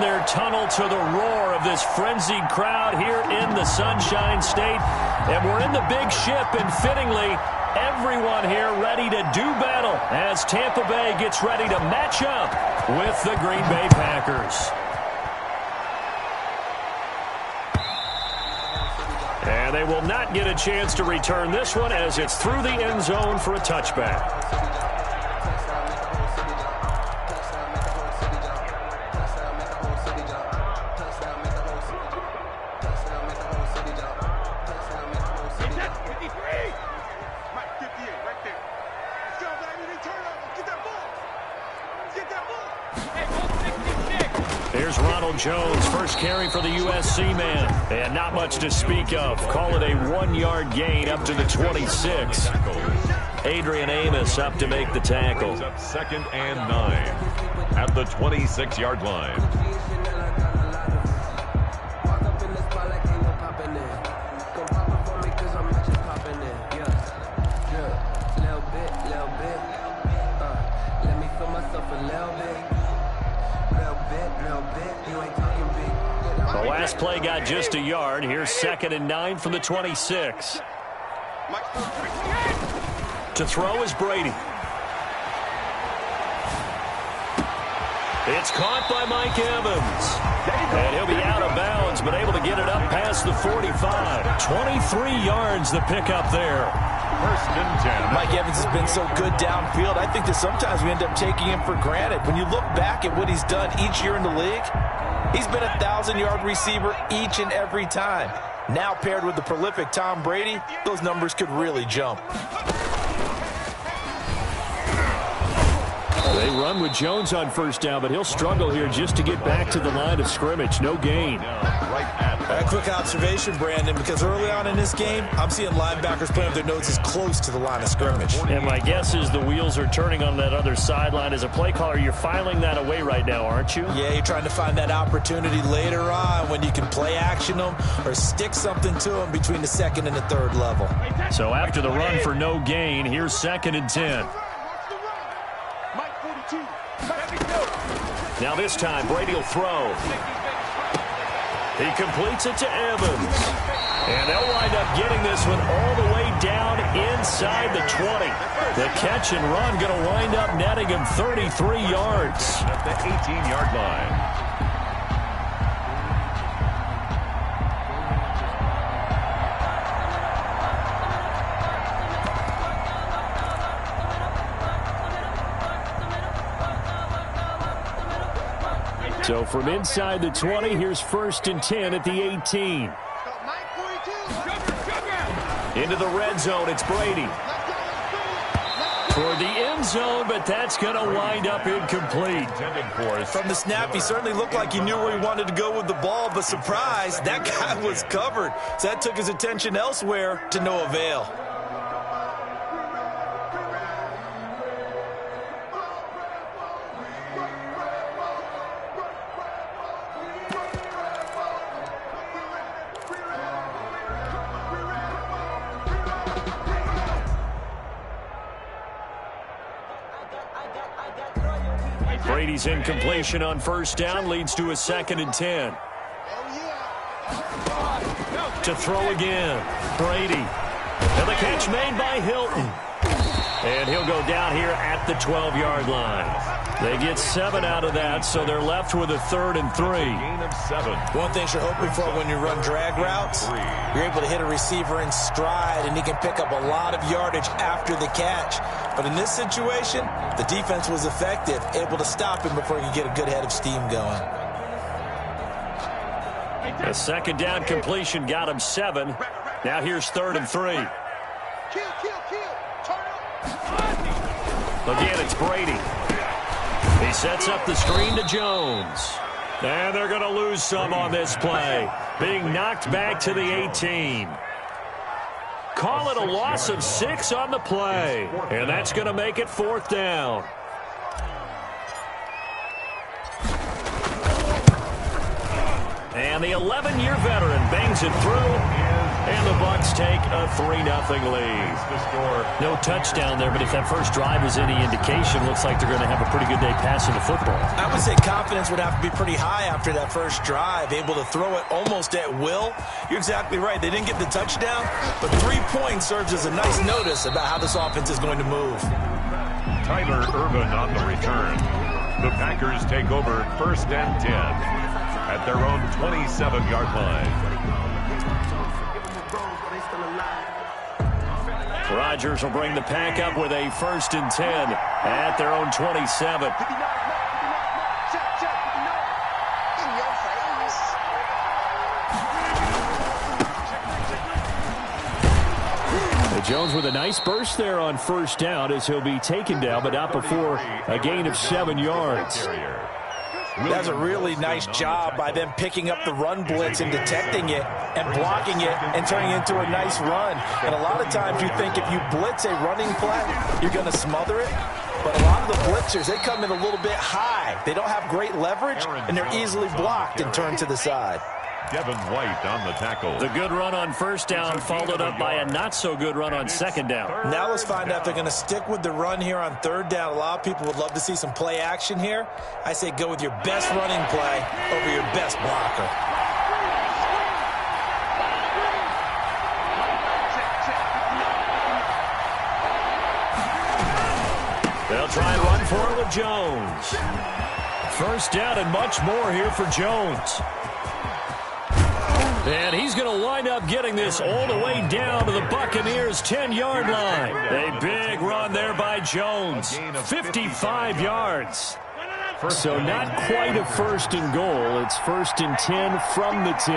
their tunnel to the roar of this frenzied crowd here in the Sunshine State. And we're in the big ship, and fittingly, everyone here ready to do battle as Tampa Bay gets ready to match up with the Green Bay Packers. And they will not get a chance to return this one as it's through the end zone for a touchback. Jones, first carry for the USC man. And not much to speak of. Call it a 1-yard gain up to the 26. Adrian Amos up to make the tackle. Up 2nd and 9 at the 26-yard line. The last play got just a yard. Here's 2nd and 9 from the 26. To throw is Brady. It's caught by Mike Evans. And he'll be out of bounds, but able to get it up past the 45. 23 yards the pickup there. 1st and 10. Mike Evans has been so good downfield. I think that sometimes we end up taking him for granted. When you look back at what he's done each year in the league, he's been a 1,000-yard receiver each and every time. Now paired with the prolific Tom Brady, those numbers could really jump. They run with Jones on 1st down, but he'll struggle here just to get back to the line of scrimmage. No gain. A quick observation, Brandon, because early on in this game, I'm seeing linebackers playing with their noses close to the line of scrimmage. And my guess is the wheels are turning on that other sideline. As a play caller, you're filing that away right now, aren't you? Yeah, you're trying to find that opportunity later on when you can play action them or stick something to them between the 2nd and the 3rd level. So after the run for no gain, here's 2nd and 10. Now this time, Brady will throw. He completes it to Evans. And they'll wind up getting this one all the way down inside the 20. The catch and run going to wind up netting him 33 yards. At the 18-yard line. So from inside the 20, here's 1st and 10 at the 18. Into the red zone, it's Brady. Toward the end zone, but that's going to wind up incomplete. From the snap, he certainly looked like he knew where he wanted to go with the ball, but surprise, that guy was covered. So that took his attention elsewhere to no avail. Brady's incompletion on 1st down leads to a 2nd and 10. To throw again, Brady. And the catch made by Hilton. And he'll go down here at the 12-yard line. They get 7 out of that, so they're left with a 3rd and 3. Gain of 7. One thing you're hoping for when you run drag routes, you're able to hit a receiver in stride, and he can pick up a lot of yardage after the catch. But in this situation, the defense was effective, able to stop him before he could get a good head of steam going. A 2nd down completion got him 7. Now here's 3rd and 3. Again, it's Brady. He sets up the screen to Jones. And they're going to lose some on this play. Being knocked back to the 18. Call it a loss of 6 on the play. And that's going to make it 4th down. And the 11-year veteran bangs it through. And the Bucs take a 3-0 lead. The score. No touchdown there, but if that first drive is any indication, looks like they're going to have a pretty good day passing the football. I would say confidence would have to be pretty high after that first drive, able to throw it almost at will. You're exactly right. They didn't get the touchdown, but 3 points serves as a nice notice about how this offense is going to move. Tyler Ervin on the return. The Packers take over 1st and 10 at their own 27-yard line. Rodgers will bring the Pack up with a 1st and 10 at their own 27. Jones with a nice burst there on 1st down as he'll be taken down, but not before a gain of 7 yards. That's a really nice job by them picking up the run blitz and detecting it and blocking it and turning it into a nice run. And a lot of times you think if you blitz a running play, you're going to smother it. But a lot of the blitzers, they come in a little bit high. They don't have great leverage, and they're easily blocked and turned to the side. Devin White on the tackle. The good run on 1st down followed up by a not-so-good run on 2nd down. Now let's find out if they're going to stick with the run here on 3rd down. A lot of people would love to see some play action here. I say go with your best running play over your best blocker. They'll try and run for it with Jones. 1st down and much more here for Jones. And he's going to wind up getting this all the way down to the Buccaneers' 10-yard line. A big run there by Jones. 55 yards. So not quite a 1st and goal. It's 1st and 10 from the 10.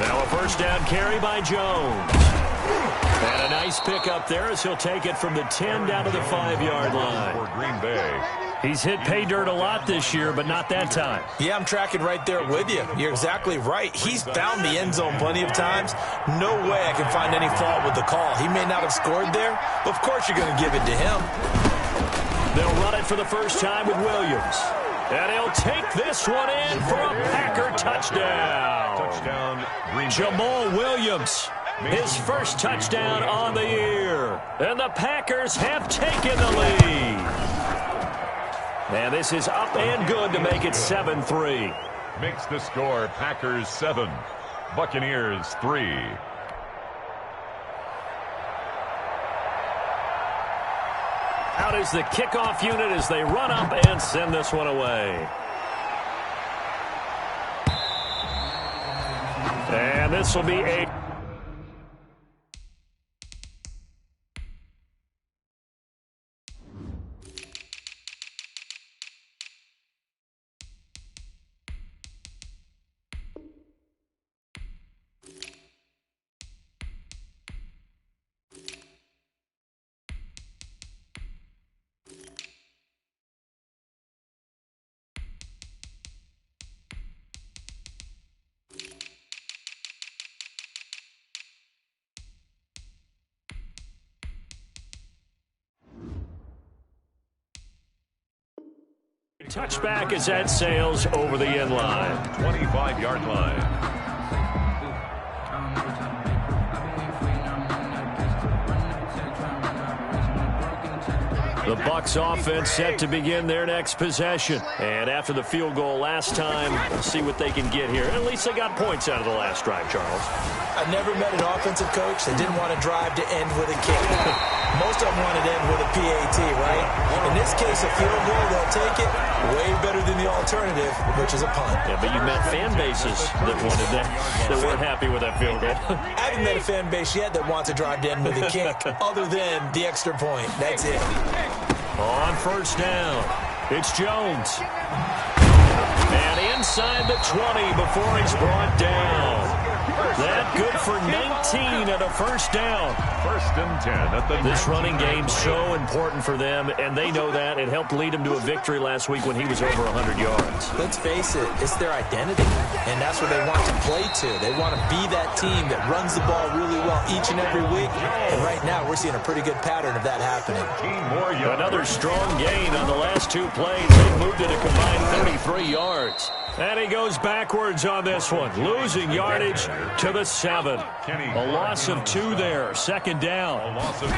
Now a 1st down carry by Jones. And a nice pickup there as he'll take it from the 10 down to the 5-yard line. For Green Bay. He's hit pay dirt a lot this year, but not that time. Yeah, I'm tracking right there with you. You're exactly right. He's found the end zone plenty of times. No way I can find any fault with the call. He may not have scored there, but of course you're going to give it to him. They'll run it for the first time with Williams. And he'll take this one in for a Packer touchdown. Touchdown, Green Bay. Jamal Williams, his first touchdown on the year. And the Packers have taken the lead. And this is up and good to make it 7-3. Makes the score Packers 7, Buccaneers 3. Out is the kickoff unit as they run up and send this one away. And this will be a... Touchback as that sails over the end line. 25-yard line. The Bucs offense set to begin their next possession. And after the field goal last time, we'll see what they can get here. At least they got points out of the last drive, Charles. I've never met an offensive coach that didn't want to drive to end with a kick. Most of them want to end with a PAT, right? In this case, a field goal, they'll take it. Way better than the alternative, which is a punt. Yeah, but you met fan bases that wanted that, that weren't happy with that field goal. I haven't met a fan base yet that wants to drive to end with a kick, other than the extra point. That's it. On first down, it's Jones. And inside the 20 before he's brought down. That good for 19 at a first down. 1st and 10 at the... This running game's so important for them, and they know that. It helped lead him to a victory last week when he was over 100 yards. Let's face it, it's their identity, and that's what they want to play to. They want to be that team that runs the ball really well each and every week, and right now we're seeing a pretty good pattern of that happening. Another strong gain on the last 2 plays. They moved it a combined 33 yards. And he goes backwards on this one, losing yardage to the 7. A loss of 2 there, second down. A loss of 2.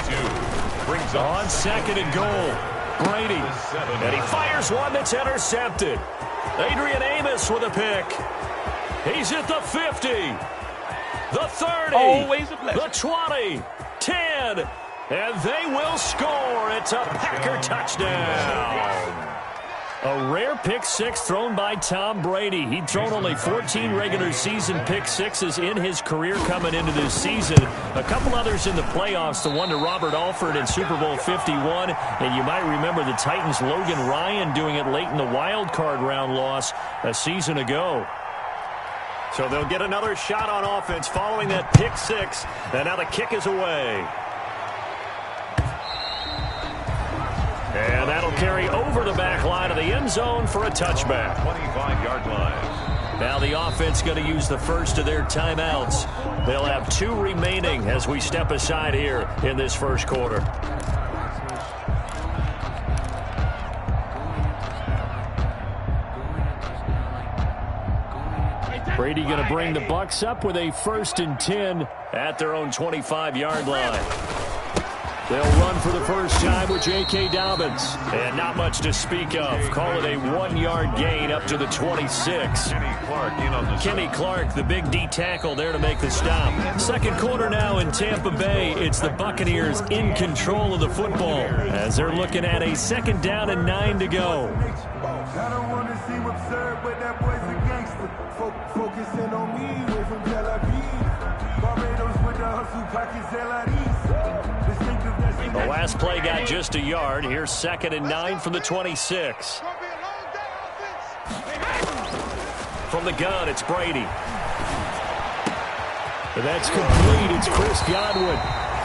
Brings up on second and goal. Brady. And he fires one that's intercepted. Adrian Amos with a pick. He's at the 50. The 30. Always a pleasure. The 20. 10. And they will score. It's a Packer touchdown. A rare pick six thrown by Tom Brady. He'd thrown only 14 regular season pick sixes in his career coming into this season. A couple others in the playoffs, the one to Robert Alford in Super Bowl 51. And you might remember the Titans' Logan Ryan doing it late in the wild card round loss a season ago. So they'll get another shot on offense following that pick six. And now the kick is away. And that'll carry over the back line of the end zone for a touchback. 25-yard line. Now the offense going to use the first of their timeouts. They'll have 2 remaining as we step aside here in this first quarter. Brady going to bring the Bucs up with a 1st and 10 at their own 25-yard line. They'll run for the first time with J.K. Dobbins. And not much to speak of. Call it a 1-yard gain up to the 26. Kenny Clark, the big D tackle there to make the stop. Second quarter now in Tampa Bay. It's the Buccaneers in control of the football as they're looking at a 2nd down and 9 to go. I don't want to seem absurd, but that boy's a gangster. Focusing on me, way from Tel Aviv. Barbados with the hustle, pockets The last play got just a yard. Here's 2nd and 9 from the 26. From the gun, it's Brady. That's complete. It's Chris Godwin.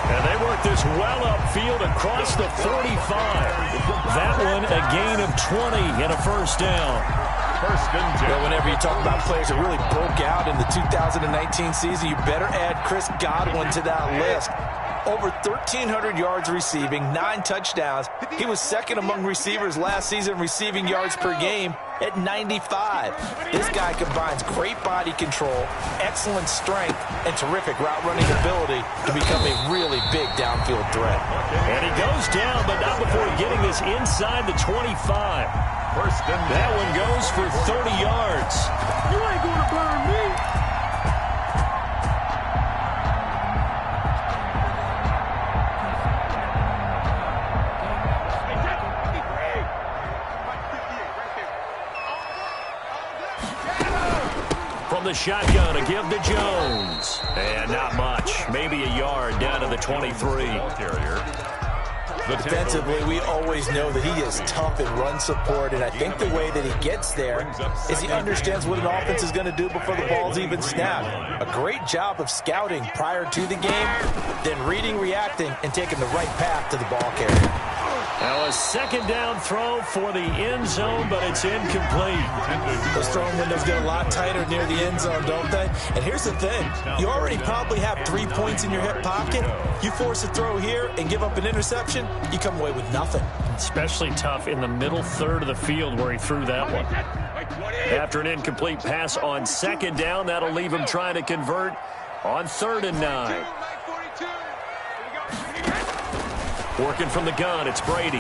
And they work this well upfield across the 45. That one a gain of 20 and a first down. First and 10. Well, whenever you talk about players that really broke out in the 2019 season, you better add Chris Godwin to that list. Over 1,300 yards receiving, 9 touchdowns. He was 2nd among receivers last season receiving yards per game at 95. This guy combines great body control, excellent strength, and terrific route running ability to become a really big downfield threat. And he goes down, but not before getting this inside the 25. First and 10. That one goes for 30 yards. You ain't going to burn me. The shotgun to give to Jones. And not much. Maybe a yard down to the 23. Defensively, we always know that he is tough in run support, and I think the way that he gets there is he understands what an offense is going to do before the ball's even snapped. A great job of scouting prior to the game, then reading, reacting, and taking the right path to the ball carrier. Now a 2nd down throw for the end zone, but it's incomplete. Those throwing windows get a lot tighter near the end zone, don't they? And here's the thing. You already probably have 3 points in your hip pocket. You force a throw here and give up an interception, you come away with nothing. Especially tough in the middle third of the field where he threw that one. After an incomplete pass on 2nd down, that'll leave him trying to convert on 3rd and 9. Working from the gun, it's Brady.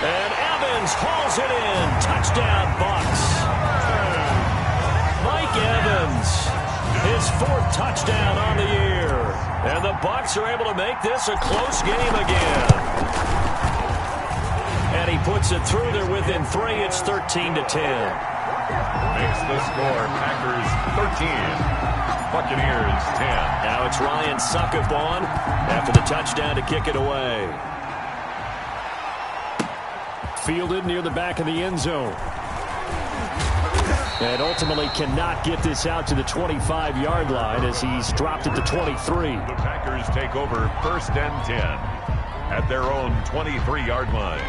And Evans hauls it in. Touchdown, Bucs. Mike Evans, his 4th touchdown on the year. And the Bucs are able to make this a close game again. And he puts it through there within 3. It's 13-10. Makes the score Packers 13. Buccaneers 10. Now it's Ryan Suckup on after the touchdown to kick it away. Fielded near the back of the end zone. And ultimately cannot get this out to the 25-yard line as he's dropped at the 23. The Packers take over 1st and 10 at their own 23-yard line.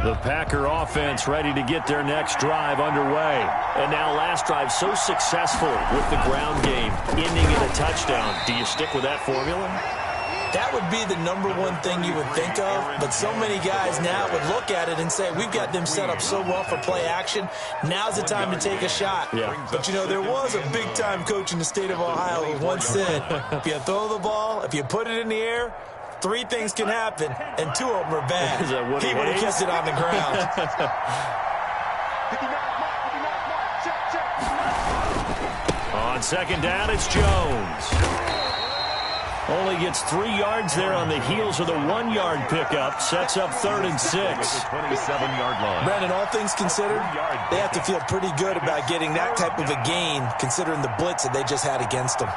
The Packer offense ready to get their next drive underway. And now last drive so successful with the ground game, ending in a touchdown. Do you stick with that formula? That would be the #1 thing you would think of, but so many guys now would look at it and say, we've got them set up so well for play action. Now's the time to take a shot. Yeah. But, you know, there was a big-time coach in the state of Ohio who once said, if you throw the ball, if you put it in the air, 3 things can happen, and 2 of them are bad. He would have kept it on the ground. On second down, it's Jones. Only gets 3 yards there on the heels of the 1-yard pickup. Sets up 3rd and 6. 27-yard line. Brandon, all things considered, they have to feel pretty good about getting that type of a gain, considering the blitz that they just had against them.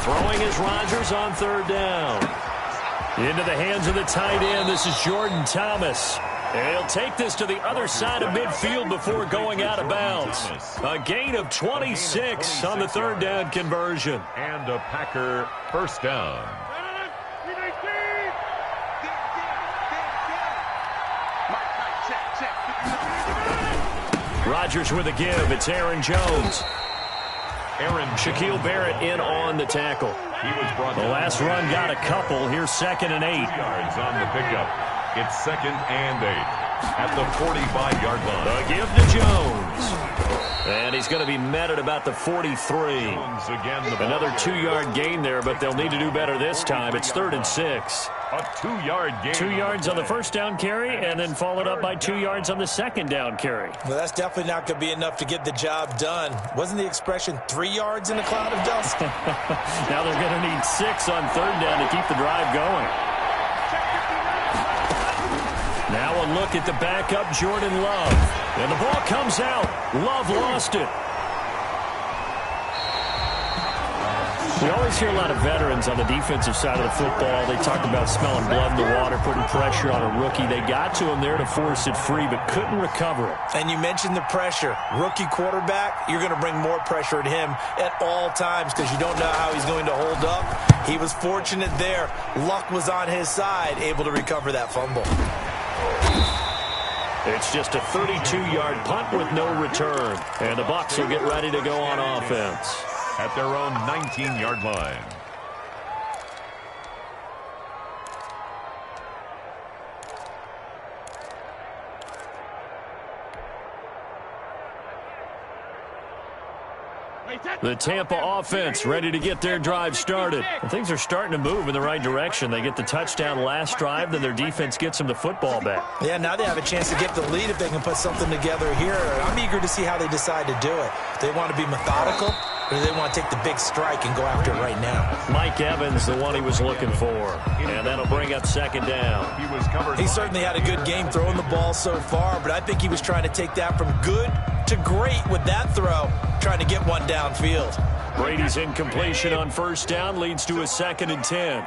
Throwing is Rodgers on 3rd down. Into the hands of the tight end. This is Jordan Thomas. And he'll take this to the other side of midfield before going out of bounds. A gain of 26 on the 3rd down conversion. And a Packer 1st down. Rodgers with a give. It's Aaron Jones. Shaquille Barrett in on the tackle. The last run got a couple. Here's 2nd and 8. Yards on the pickup. It's 2nd and 8 at the 45-yard line. The give to Jones. And he's going to be met at about the 43. Another 2-yard gain there, but they'll need to do better this time. It's 3rd and 6. A 2-yard gain. 2 yards on the 1st down carry, and then followed up by 2 yards on the 2nd down carry. Well, that's definitely not going to be enough to get the job done. Wasn't the expression 3 yards in a cloud of dust? Now they're going to need 6 on 3rd down to keep the drive going. Now a look at the backup, Jordan Love. And the ball comes out. Love lost it. We always hear a lot of veterans on the defensive side of the football. They talk about smelling blood in the water, putting pressure on a rookie. They got to him there to force it free, but couldn't recover it. And you mentioned the pressure. Rookie quarterback, you're going to bring more pressure at him at all times because you don't know how he's going to hold up. He was fortunate there. Luck was on his side, able to recover that fumble. It's just a 32-yard punt with no return. And the Bucs will get ready to go on offense. At their own 19-yard line. The Tampa offense ready to get their drive started. And things are starting to move in the right direction. They get the touchdown last drive, then their defense gets them the football back. Yeah, now they have a chance to get the lead if they can put something together here. I'm eager to see how they decide to do it. They want to be methodical, or do they want to take the big strike and go after it right now? Mike Evans, the one he was looking for. And that'll bring up 2nd down. He certainly had a good game throwing the ball so far, but I think he was trying to take that from good to great with that throw, trying to get one downfield. Brady's incompletion on 1st down leads to a 2nd and 10.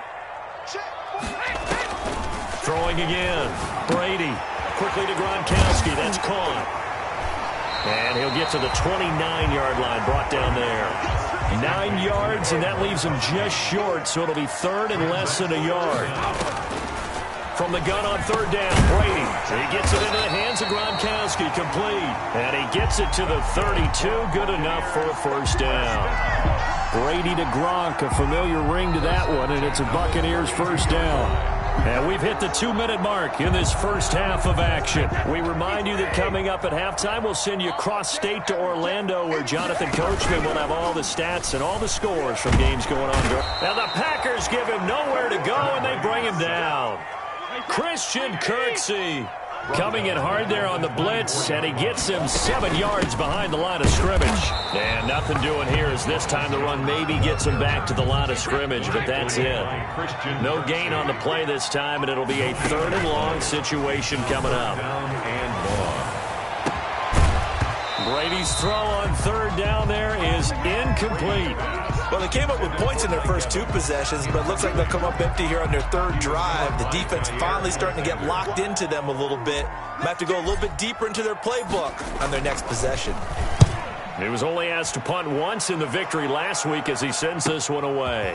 Throwing again. Brady quickly to Gronkowski. That's caught. And he'll get to the 29-yard line, brought down there. 9 yards, and that leaves him just short, so it'll be 3rd and less than a yard. From the gun on 3rd down, Brady. He gets it into the hands of Gronkowski, complete. And he gets it to the 32, good enough for a 1st down. Brady to Gronk, a familiar ring to that one, and it's a Buccaneers 1st down. And we've hit the 2-minute mark in this first half of action. We remind you that coming up at halftime, we'll send you cross-state to Orlando, where Jonathan Coachman will have all the stats and all the scores from games going on. Now the Packers give him nowhere to go, and they bring him down. Christian Kirksey coming in hard there on the blitz, and he gets him 7 yards behind the line of scrimmage. And nothing doing here as this time the run maybe gets him back to the line of scrimmage, but that's it. No gain on the play this time, and it'll be a 3rd and long situation coming up. Brady's throw on 3rd down there is incomplete. Well, they came up with points in their first 2 possessions, but it looks like they'll come up empty here on their 3rd drive. The defense finally starting to get locked into them a little bit. Might have to go a little bit deeper into their playbook on their next possession. He was only asked to punt once in the victory last week as he sends this one away.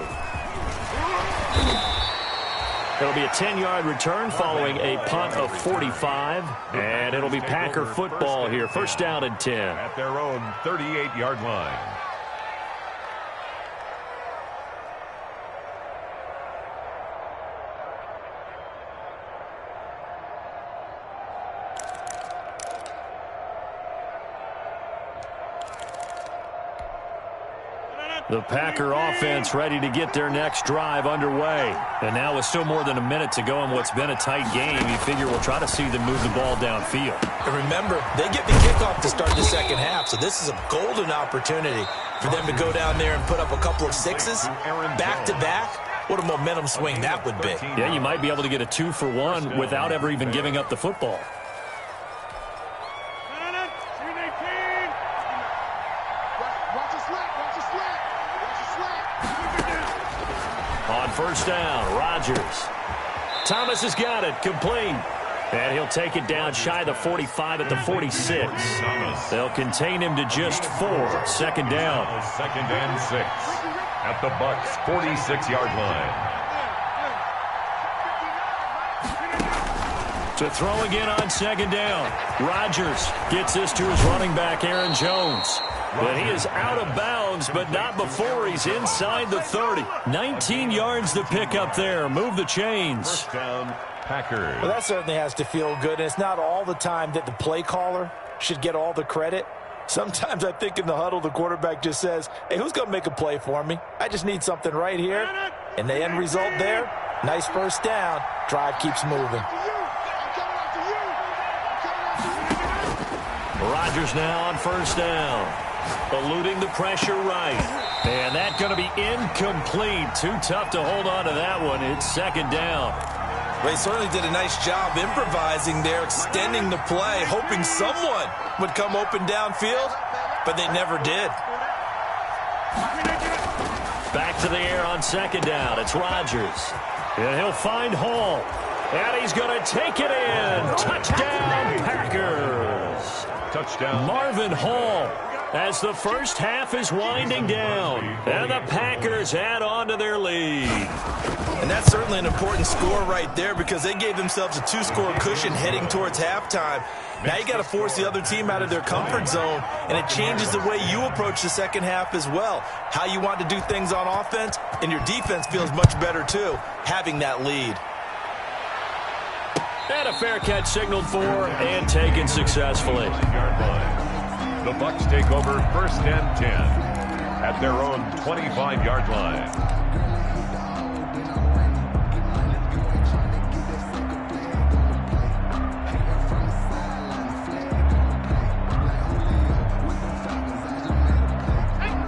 It'll be a 10-yard return following a punt of 45. And it'll be Packer football here. First down and 10. At their own 38-yard line. The Packer offense ready to get their next drive underway. And now with still more than a minute to go in what's been a tight game, you figure we'll try to see them move the ball downfield. And remember, they get the kickoff to start the second half, so this is a golden opportunity for them to go down there and put up a couple of sixes back-to-back. What a momentum swing that would be. Yeah, you might be able to get a 2-for-1 without ever even giving up the football. On first down, Rodgers. Thomas has got it, complete. And he'll take it down shy of the 45 at the 46. They'll contain him to just 4. Second down. Second and 6 at the Bucs' 46-yard line. To throw again on second down. Rodgers gets this to his running back, Aaron Jones. But he is out of bounds, but not before he's inside the 30. 19 yards to pick up there. Move the chains. First down, Packers. Well, that certainly has to feel good. And it's not all the time that the play caller should get all the credit. Sometimes I think in the huddle, the quarterback just says, hey, who's going to make a play for me? I just need something right here. And the end result there, nice first down. Drive keeps moving. Rodgers now on first down. Eluding the pressure right. And that's going to be incomplete. Too tough to hold on to that one. It's second down. They certainly did a nice job improvising there, extending the play, hoping someone would come open downfield, but they never did. Back to the air on second down. It's Rodgers. And he'll find Hall. And he's going to take it in. Touchdown, Packers. Touchdown. Marvin Hall. As the first half is winding down. And the Packers add on to their lead. And that's certainly an important score right there because they gave themselves a 2-score cushion heading towards halftime. Now you got to force the other team out of their comfort zone, and it changes the way you approach the second half as well. How you want to do things on offense, and your defense feels much better too, having that lead. And a fair catch signaled for and taken successfully. The Bucs take over first and 10 at their own 25-yard line.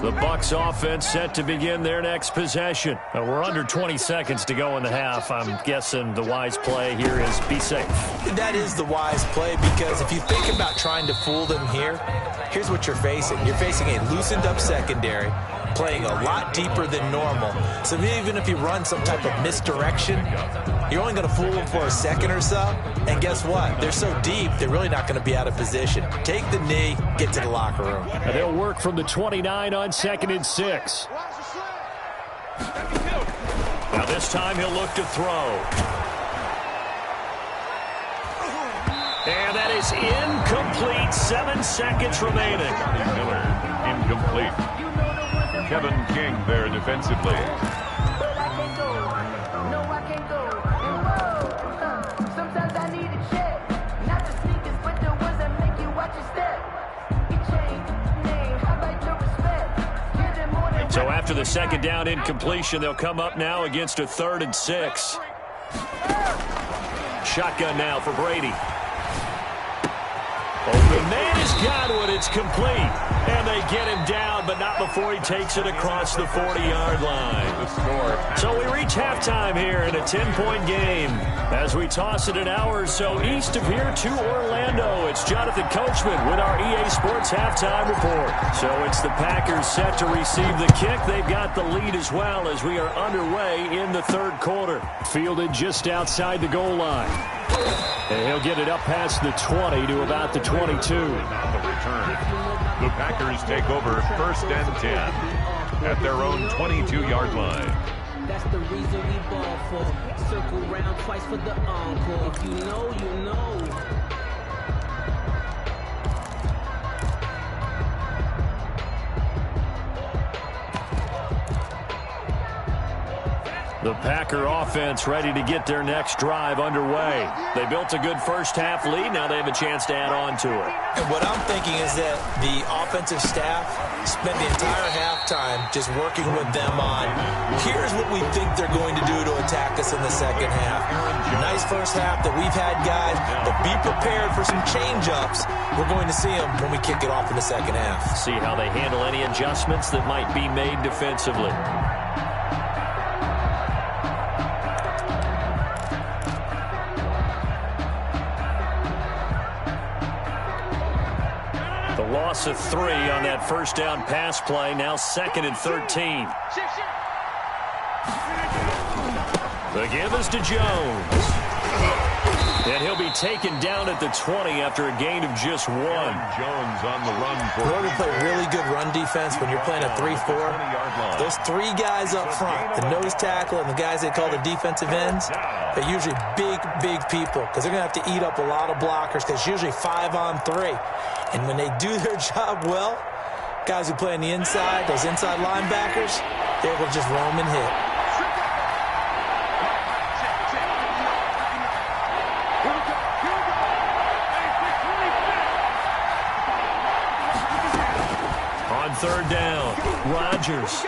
The Bucs offense set to begin their next possession. We're under 20 seconds to go in the half. I'm guessing the wise play here is be safe. That is the wise play because if you think about trying to fool them here, here's what you're facing. You're facing a loosened up secondary, playing a lot deeper than normal. So even if you run some type of misdirection, you're only going to fool them for a second or so. And guess what? They're so deep, they're really not going to be out of position. Take the knee, get to the locker room. And they'll work from the 29 on second and 6. Now this time he'll look to throw. And that is incomplete. 7 seconds remaining. Miller, incomplete. Kevin King there defensively. So after the second down incompletion, they'll come up now against a 3rd and 6. Shotgun now for Brady. Open man has got one. It's complete. And they get him down, but not before he takes it across the 40-yard line. So we reach halftime here in a 10-point game. As we toss it an hour or so east of here to Orlando, it's Jonathan Coachman with our EA Sports Halftime Report. So it's the Packers set to receive the kick. They've got the lead as well as we are underway in the 3rd quarter. Fielded just outside the goal line. And he'll get it up past the 20 to about the 22. On the return, the Packers take over first and 10 at their own 22-yard line. That's the reason we ball for. Circle round twice for the encore. If you know, you know. The Packer offense ready to get their next drive underway. They built a good first-half lead. Now they have a chance to add on to it. And what I'm thinking is that the offensive staff spent the entire halftime just working with them on, here's what we think they're going to do to attack us in the second half. Nice first half that we've had, guys, but be prepared for some change-ups. We're going to see them when we kick it off in the second half. See how they handle any adjustments that might be made defensively. Loss of 3 on that first down pass play. Now 2nd and 13. The give is to Jones. And he'll be taken down at the 20 after a gain of just 1. Jones on the run. In order to play really good run defense when you're playing a 3-4, those 3 guys up front, the nose tackle and the guys they call the defensive ends, they're usually big people because they're going to have to eat up a lot of blockers because it's usually 5 on 3. And when they do their job well, guys who play on the inside, those inside linebackers, they're able to just roam and hit. On 3rd down, Rodgers.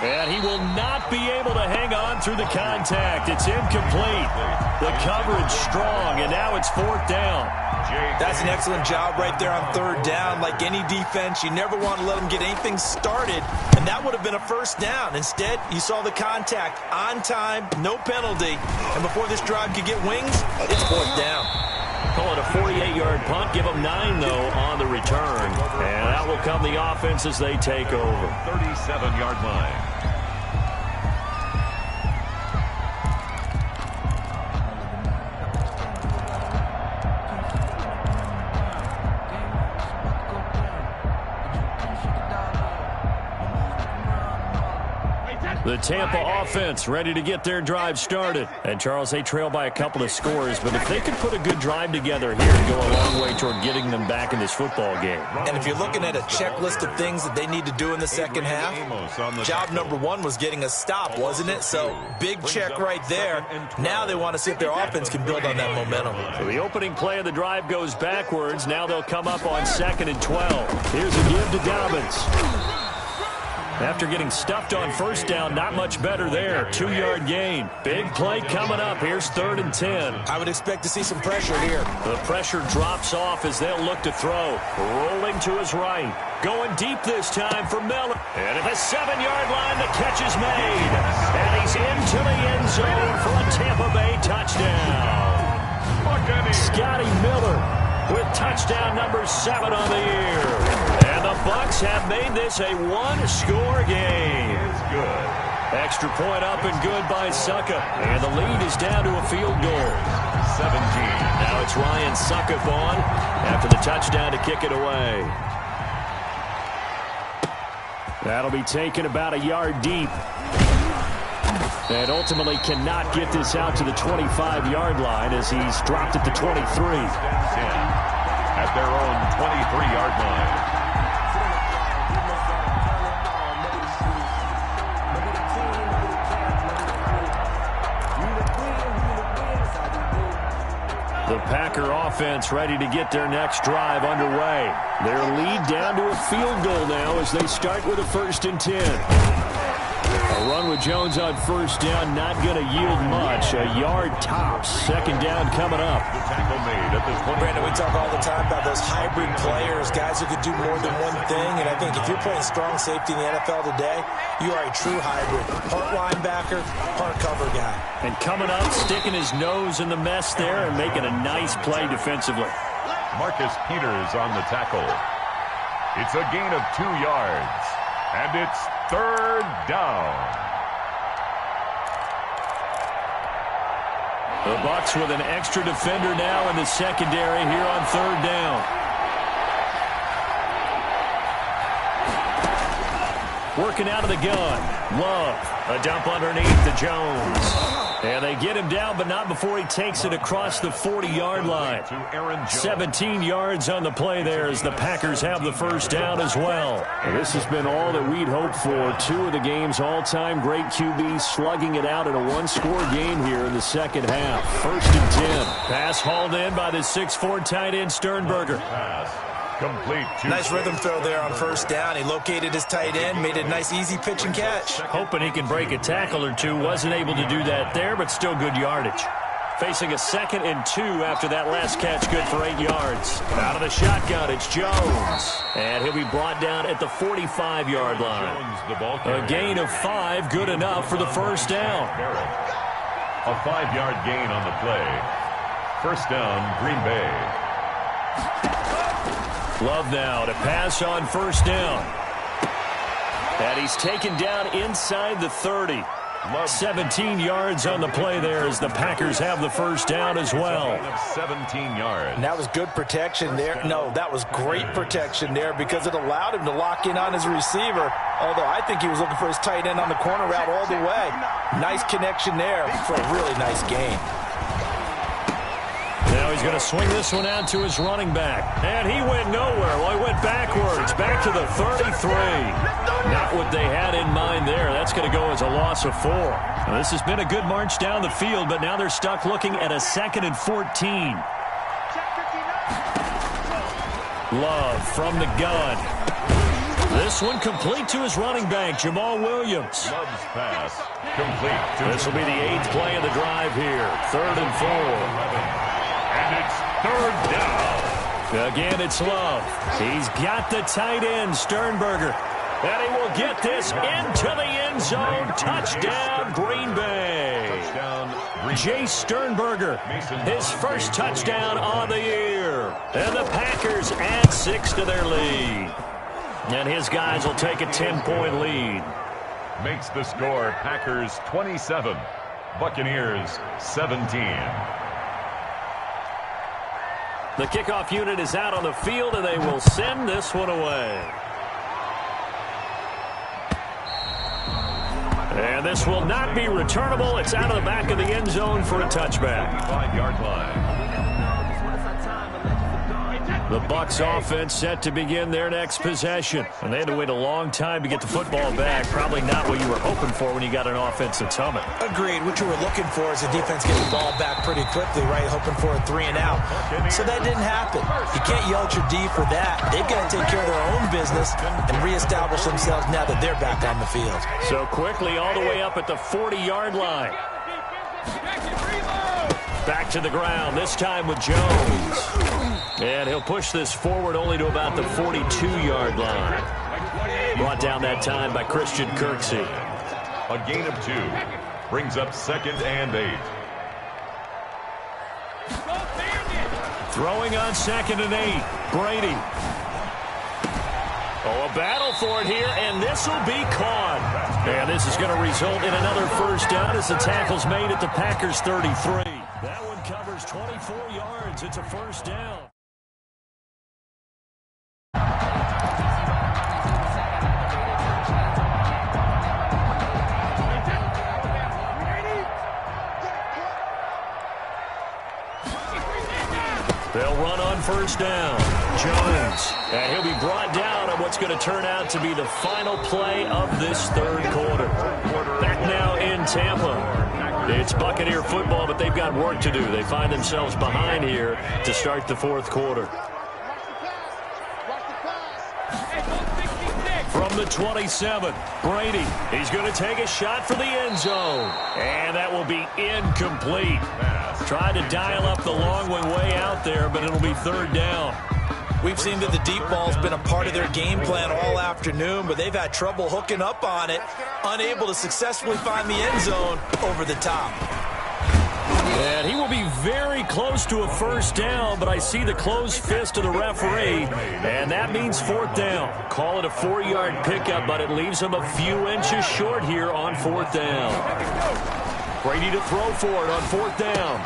And he will not be able to hang on through the contact. It's incomplete. The coverage strong, and now it's 4th down. That's an excellent job right there on 3rd down. Like any defense, you never want to let them get anything started, and that would have been a 1st down. Instead, you saw the contact on time, no penalty, and before this drive could get wings, it's 4th down. Call it a 48-yard punt. Give them 9, though, on the return. And that will come the offense as they take over. 37-yard line. The Tampa offense ready to get their drive started. And, Charles, they trail by a couple of scores, but if they could put a good drive together here and go a long way toward getting them back in this football game. And if you're looking at a checklist of things that they need to do in the second half, job number 1 was getting a stop, wasn't it? So, big check right there. Now they want to see if their offense can build on that momentum. So the opening play of the drive goes backwards. Now they'll come up on 2nd and 12. Here's a give to Dobbins. After getting stuffed on 1st down, not much better there. 2-yard gain. Big play coming up. Here's 3rd and 10. I would expect to see some pressure here. The pressure drops off as they'll look to throw. Rolling to his right. Going deep this time for Miller. And at the 7-yard line, the catch is made. And he's into the end zone for a Tampa Bay touchdown. Scotty Miller with touchdown number 7 on the year. And the Bucs have made this a 1-score game. It's good. Extra point up and good by Succa. And the lead is down to a field goal. 17. Now it's Ryan Suckup on after the touchdown to kick it away. That'll be taken about a yard deep. And ultimately cannot get this out to the 25-yard line as he's dropped at the 23. At their own 23-yard line. The Packer offense ready to get their next drive underway. Their lead down to a field goal now as they start with a 1st and 10. A run with Jones on 1st down, not going to yield much. A yard tops. 2nd down coming up. The tackle made at the 20. Brandon, we talk all the time about those hybrid players, guys who could do more than one thing. And I think if you're playing strong safety in the NFL today, you are a true hybrid. Part linebacker, part cover guy. And coming up, sticking his nose in the mess there and making a nice play defensively. Marcus Peters on the tackle. It's a gain of 2 yards. And it's 3rd down. The Bucs with an extra defender now in the secondary here on 3rd down. Working out of the gun. Love A dump underneath to Jones. And they get him down, but not before he takes it across the 40-yard line. 17 yards on the play there as the Packers have the first down as well. And this has been all that we'd hoped for. Two of the game's all-time great QBs slugging it out in a one-score game here in the second half. 1st and 10. Pass hauled in by the 6'4" tight end Sternberger. Complete. Nice rhythm throw there on first down. He located his tight end, made it a nice easy pitch and catch. Hoping he can break a tackle or two. Wasn't able to do that there, but still good yardage. Facing a 2nd and 2 after that last catch, good for 8 yards. Out of the shotgun, it's Jones. And he'll be brought down at the 45-yard line. A gain of 5, good enough for the first down. A 5-yard gain on the play. First down, Green Bay. Love now to pass on first down. And he's taken down inside the 30. 17 yards on the play there as the Packers have the first down as well. 17 yards. And that was good protection there. No, that was great protection there because it allowed him to lock in on his receiver. Although I think he was looking for his tight end on the corner route all the way. Nice connection there for a really nice gain. Now he's going to swing this one out to his running back. And he went nowhere. Well, he went backwards, back to the 33. Not what they had in mind there. That's going to go as a loss of 4. Now, this has been a good march down the field, but now they're stuck looking at a 2nd and 14. Love from the gun. This one complete to his running back, Jamal Williams. Love's pass complete. This will be the 8th play of the drive here. 3rd and 4. And it's 3rd down. Again, it's Love. He's got the tight end, Sternberger. And he will get this into the end zone. Touchdown, Green Bay. Jay Sternberger, his first touchdown on the year. And the Packers add 6 to their lead. And his guys will take a 10-point lead. Makes the score Packers 27, Buccaneers 17. The kickoff unit is out on the field, and they will send this one away. And this will not be returnable. It's out of the back of the end zone for a touchback. 5-yard line. The Bucs offense set to begin their next possession. And they had to wait a long time to get the football back. Probably not what you were hoping for when you got an offense that's humming. Agreed. What you were looking for is the defense getting the ball back pretty quickly, right? Hoping for a 3 and out. So that didn't happen. You can't yell at your D for that. They've got to take care of their own business and reestablish themselves now that they're back on the field. So quickly all the way up at the 40-yard line. Back to the ground, this time with Jones. And he'll push this forward only to about the 42-yard line. Brought down that time by Christian Kirksey. A gain of 2. Brings up 2nd and 8. Throwing on 2nd and 8. Brady. Oh, a battle for it here, and this will be caught. And this is going to result in another first down as the tackle's made at the Packers' 33. That one covers 24 yards. It's a first down. They'll run on first down. Jones. And he'll be brought down on what's going to turn out to be the final play of this 3rd quarter. Back now in Tampa. It's Buccaneer football, but they've got work to do. They find themselves behind here to start the 4th quarter. From the 27, Brady. He's going to take a shot for the end zone. And that will be incomplete. Tried to dial up the long one way out there, but it'll be 3rd down. We've seen that the deep ball's been a part of their game plan all afternoon, but they've had trouble hooking up on it, unable to successfully find the end zone over the top. And he will be very close to a first down, but I see the closed fist of the referee, and that means 4th down. Call it a 4-yard pickup, but it leaves him a few inches short here on 4th down. Brady to throw for it on 4th down.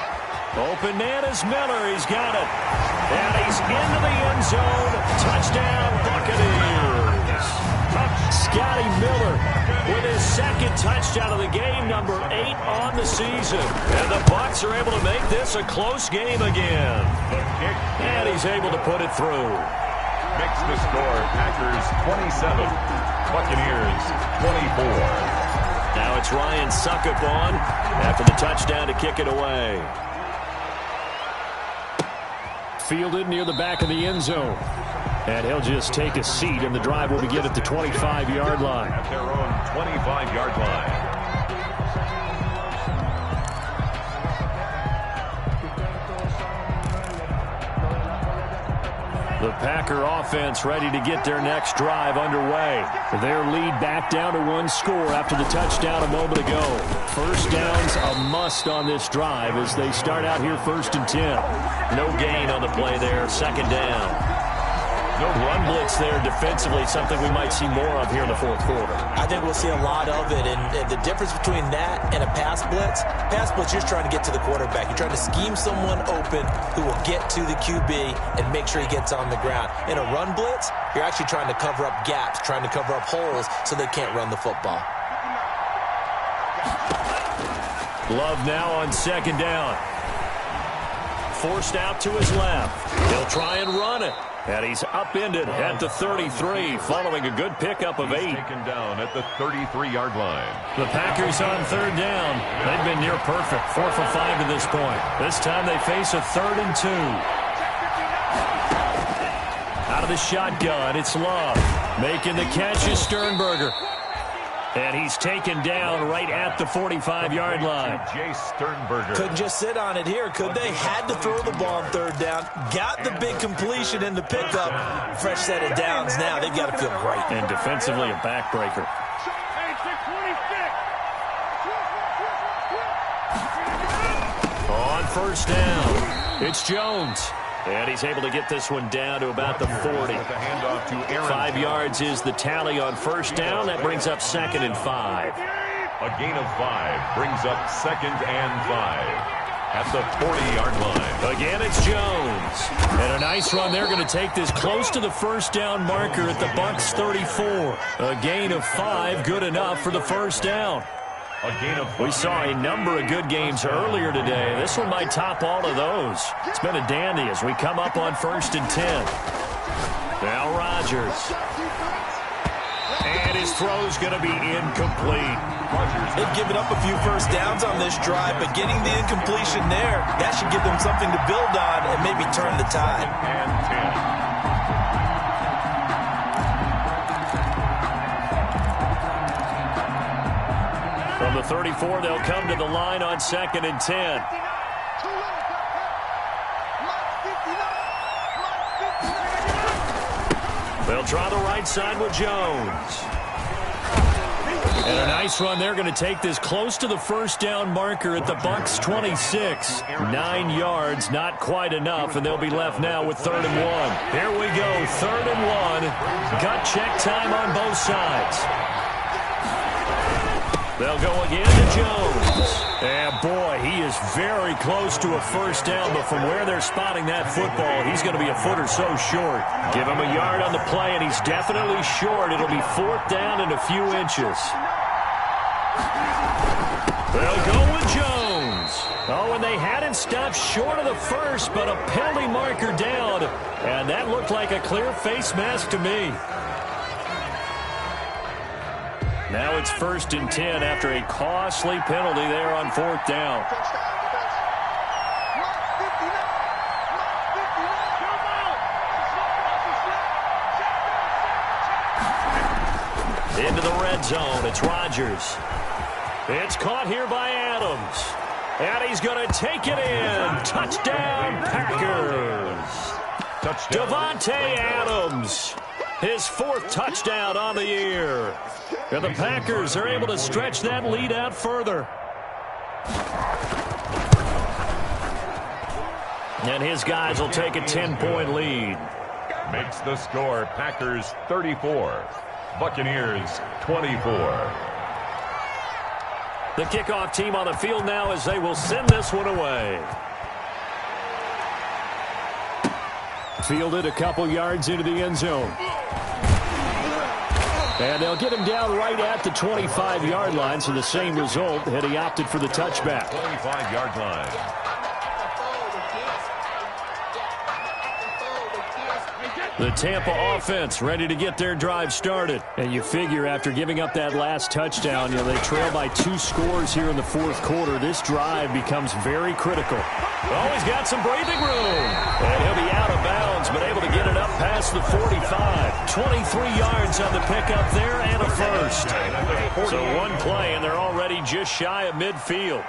Open man is Miller. He's got it. And he's into the end zone. Touchdown, Buccaneers. Scotty Miller with his second touchdown of the game, number 8 on the season. And the Bucs are able to make this a close game again. And he's able to put it through. Makes the score Packers 27, Buccaneers 24. Now it's Ryan Suckup on after the touchdown to kick it away. Fielded near the back of the end zone. And he'll just take a seat, and the drive will begin at the 25-yard line. At their own 25-yard line. The Packer offense ready to get their next drive underway. Their lead back down to 1 score after the touchdown a moment ago. First down's a must on this drive as they start out here 1st and 10. No gain on the play there, 2nd down. No run blitz there defensively, something we might see more of here in the 4th quarter. I think we'll see a lot of it, and the difference between that and a pass blitz, you're just trying to get to the quarterback. You're trying to scheme someone open who will get to the QB and make sure he gets on the ground. In a run blitz, you're actually trying to cover up gaps, trying to cover up holes so they can't run the football. Love now on 2nd down. Forced out to his left. He'll try and run it. And he's upended at the 33 following a good pickup of 8. Taken down at the 33-yard line. The Packers on 3rd down. They've been near perfect, 4 for 5 to this point. This time they face a 3rd and 2. Out of the shotgun, it's Love. Making the catch is Sternberger. And he's taken down right at the 45-yard line. Jay Sternberger. Couldn't just sit on it here, could they? Had to throw the ball on 3rd down. Got the big completion in the pickup. Fresh set of downs now. They've got to feel great. And defensively a backbreaker. On 1st down, it's Jones. And he's able to get this one down to about the 40. 5 yards is the tally on 1st down. That brings up 2nd and 5. A gain of 5 brings up 2nd and 5 at the 40-yard line. Again, it's Jones. And a nice run. They're going to take this close to the 1st down marker at the Bucs 34. A gain of 5, good enough for the 1st down. We saw a number of good games earlier today. This one might top all of those. It's been a dandy as we come up on 1st and 10. Now Rodgers. And his throw's going to be incomplete. They've given up a few 1st downs on this drive, but getting the incompletion there, that should give them something to build on and maybe turn the tide. And 10. From the 34, they'll come to the line on 2nd and 10. They'll try the right side with Jones. And a nice run. They're going to take this close to the 1st down marker at the Bucs 26. 9 yards, not quite enough, and they'll be left now with 3rd and 1. Here we go, 3rd and 1. Gut check time on both sides. They'll go again to Jones. And boy, he is very close to a 1st down, but from where they're spotting that football, he's going to be a foot or so short. Give him a yard on the play, and he's definitely short. It'll be 4th down and a few inches. They'll go with Jones. Oh, and they hadn't stopped short of the 1st, but a penalty marker down. And that looked like a clear face mask to me. Now it's 1st and 10 after a costly penalty there on 4th down. Into the red zone, it's Rodgers. It's caught here by Adams. And he's going to take it in. Touchdown, Packers. Touchdown. Davante Adams. His 4th touchdown on the year. And the Packers are able to stretch that lead out further. And his guys will take a 10-point lead. Makes the score Packers 34, Buccaneers 24. The kickoff team on the field now as they will send this one away. Fielded a couple yards into the end zone. And they'll get him down right at the 25-yard line, so the same result had he opted for the touchback. 25-yard line. The Tampa offense ready to get their drive started. And you figure after giving up that last touchdown, they trail by 2 scores here in the fourth quarter. This drive becomes very critical. Oh, he's got some breathing room. And he'll be out of bounds, but able to get it up past the 45. 23 yards on the pickup there and a first. So one play, and they're already just shy of midfield.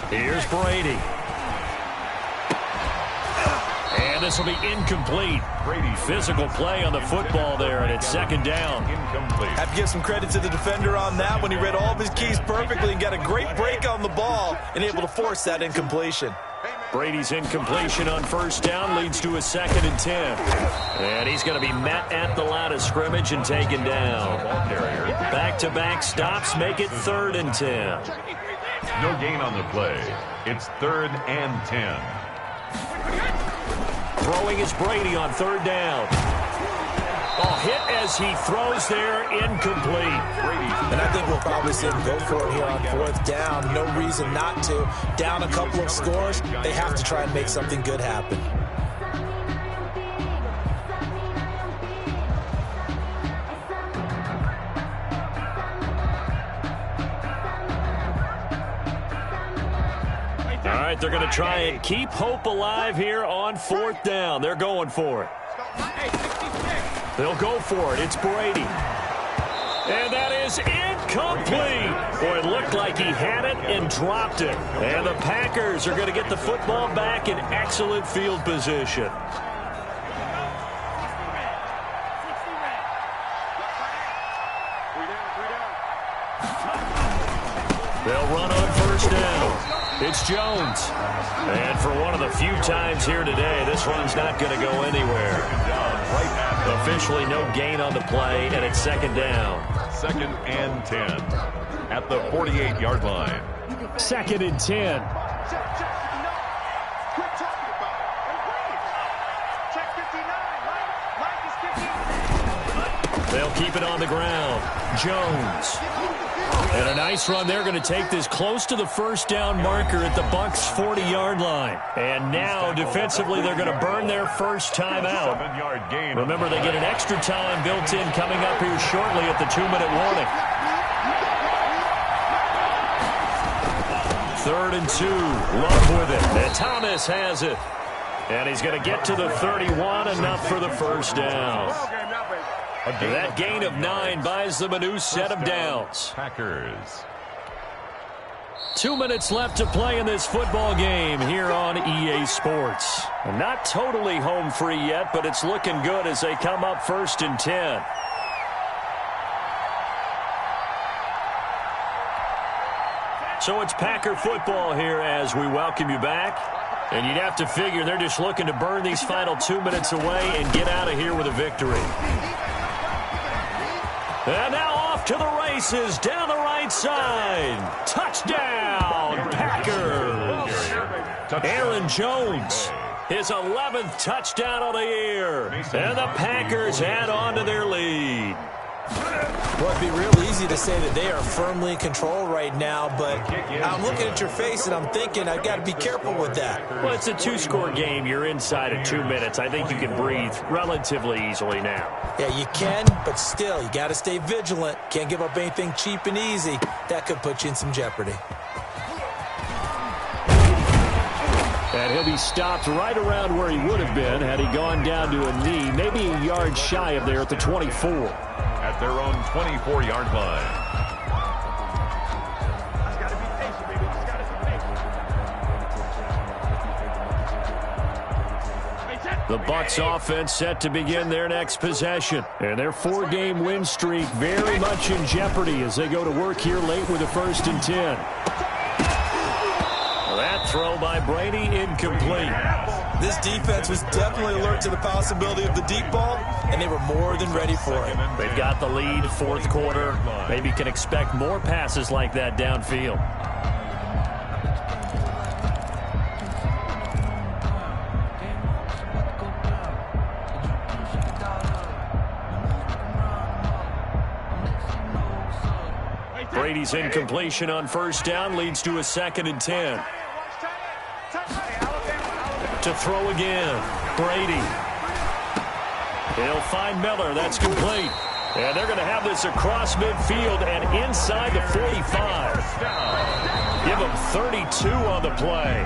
Here's Brady. And this will be incomplete. Brady. Physical play on the football there, and it's second down. Incomplete. Have to give some credit to the defender on that when he read all of his keys perfectly and got a great break on the ball and able to force that incompletion. Brady's incompletion on first down leads to a 2nd and 10. And he's going to be met at the line of scrimmage and taken down. Back-to-back stops make it 3rd and 10. No gain on the play. It's 3rd and 10. Throwing is Brady on 3rd down. Oh, hit as he throws there, incomplete. Brady. And I think we'll probably see him go for it here on 4th down. No reason not to. Down a couple of scores, they have to try and make something good happen. All right, they're going to try and keep hope alive here on 4th down. They're going for it. They'll go for it. It's Brady. And that is incomplete. Boy, it looked like he had it and dropped it. And the Packers are going to get the football back in excellent field position. They'll run on first down. It's Jones. And for one of the few times here today, this run's not going to go anywhere. Officially no gain on the play, and it's 2nd down. 2nd and 10 at the 48-yard line. 2nd and 10. They'll keep it on the ground. Jones. And a nice run. They're going to take this close to the first down marker at the Bucs' 40-yard line. And now, defensively, they're going to burn their first time out. 7-yard gain. Remember, they get an extra time built in coming up here shortly at the 2-minute warning. 3rd and 2. Love with it. And Thomas has it. And he's going to get to the 31, enough for the first down. That gain of 9 buys them a new set of downs. Packers. 2 minutes left to play in this football game here on EA Sports. Not totally home free yet, but it's looking good as they come up 1st and 10. So it's Packer football here as we welcome you back. And you'd have to figure they're just looking to burn these final 2 minutes away and get out of here with a victory. And now off to the races down the right side. Touchdown, Packers. Aaron Jones, his 11th touchdown of the year. And the Packers add on to their lead. Well, it'd be real easy to say that they are firmly in control right now, but I'm looking at your face and I'm thinking I've got to be careful with that. Well, it's a 2-score game. You're inside of 2 minutes. I think you can breathe relatively easily now. Yeah, you can, but still, you got to stay vigilant. Can't give up anything cheap and easy. That could put you in some jeopardy. And he'll be stopped right around where he would have been had he gone down to a knee, maybe a yard shy of there at the 24. At their own 24-yard line. The Bucs offense set to begin their next possession. And their 4-game win streak very much in jeopardy as they go to work here late with a 1st and 10. That throw by Brady incomplete. This defense was definitely alert to the possibility of the deep ball, and they were more than ready for it. They've got the lead, 4th quarter. Maybe can expect more passes like that downfield. Brady's incompletion on first down leads to a 2nd and 10. To throw again, Brady. He'll find Miller. That's complete. And they're going to have this across midfield and inside the 45. Give them 32 on the play.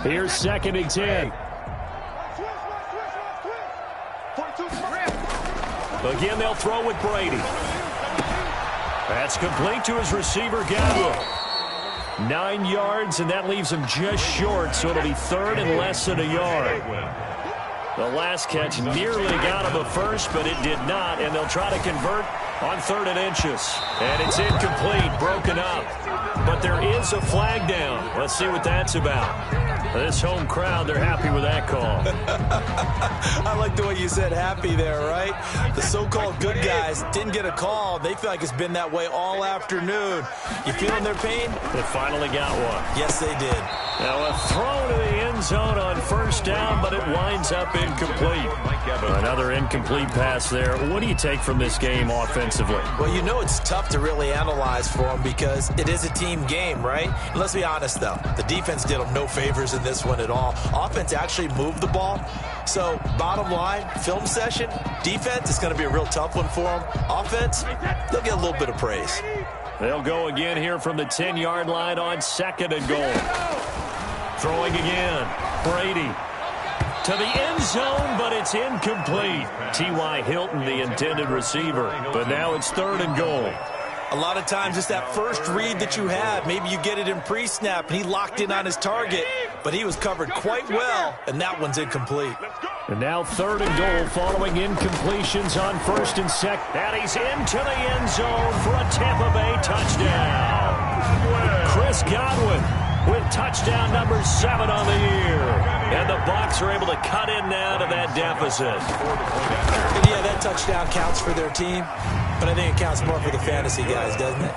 Here's 2nd and 10. Again, they'll throw with Brady. That's complete to his receiver, Godwin. 9 yards, and that leaves him just short, so it'll be 3rd and less than a yard. The last catch nearly got him a first, but it did not, and they'll try to convert on 3rd and inches. And it's incomplete, broken up. But there is a flag down. Let's see what that's about. This home crowd, they're happy with that call. I like the way you said happy there, right? The so-called good guys didn't get a call. They feel like it's been that way all afternoon. You feeling their pain? They finally got one. Yes, they did. Now a throw to the end zone on first down, but it winds up incomplete. Another incomplete pass there. What do you take from this game offensively? Well, you know it's tough to really analyze for them because it is a team game, right? Let's be honest, though. The defense did them no favors in this one at all. Offense actually moved the ball. So, bottom line, film session, defense is going to be a real tough one for them. Offense, they'll get a little bit of praise. They'll go again here from the 10-yard line on 2nd and goal. Throwing again. Brady to the end zone, but it's incomplete. T.Y. Hilton, the intended receiver. But now it's 3rd and goal. A lot of times it's that first read that you have. Maybe you get it in pre-snap, and he locked in on his target, but he was covered quite well, and that one's incomplete. And now 3rd and goal following incompletions on 1st and 2nd. And he's into the end zone for a Tampa Bay touchdown. Chris Godwin with touchdown number 7 on the year. And the Bucs are able to cut in now to that deficit. And yeah, that touchdown counts for their team, but I think it counts more for the fantasy guys, doesn't it?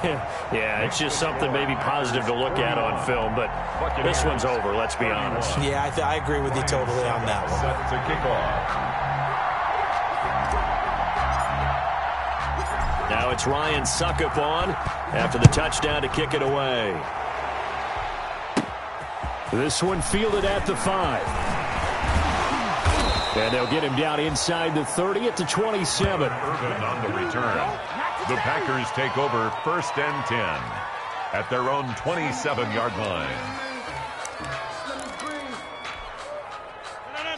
Yeah, it's just something maybe positive to look at on film, but this one's over, let's be honest. Yeah, I agree with you totally on that one. Set to kick off. Now it's Ryan Suckup on after the touchdown to kick it away. This one fielded at the 5. And they'll get him down inside the 30 at the 27. Irvin on the return. The Packers take over 1st and 10 at their own 27-yard line.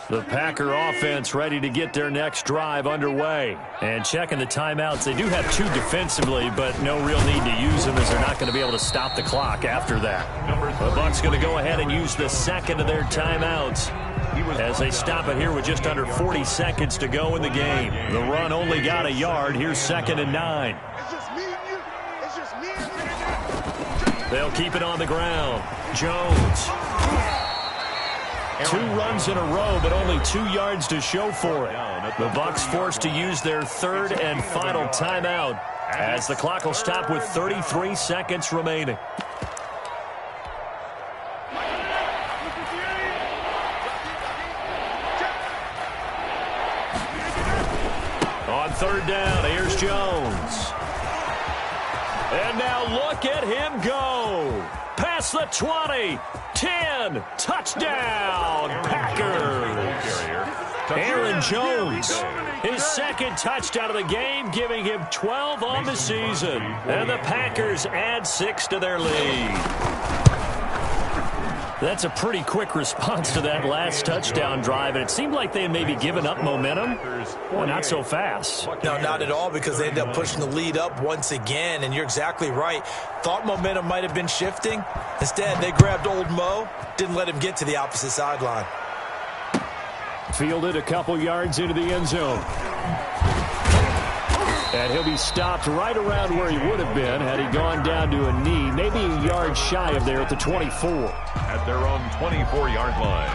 The Packer offense ready to get their next drive underway. And checking the timeouts, they do have 2 defensively, but no real need to use them as they're not going to be able to stop the clock after that. The Bucs going to go ahead and use the 2nd of their timeouts as they stop it here with just under 40 seconds to go in the game. The run only got a yard. Here's 2nd and 9. They'll keep it on the ground. Jones. 2 runs in a row, but only 2 yards to show for it. The Bucs forced to use their 3rd and final timeout as the clock will stop with 33 seconds remaining. On 3rd down, here's Jones. And now look at him go. Past the 20, 10, touchdown, Packers. Aaron Jones, his 2nd touchdown of the game, giving him 12 on the season. And the Packers add 6 to their lead. That's a pretty quick response to that last touchdown drive, and it seemed like they had maybe given up momentum. Well, not so fast. No, not at all, because they ended up pushing the lead up once again, and you're exactly right. Thought momentum might have been shifting. Instead, they grabbed old Mo, didn't let him get to the opposite sideline. Fielded a couple yards into the end zone. And he'll be stopped right around where he would have been had he gone down to a knee, maybe a yard shy of there at the 24. At their own 24-yard line.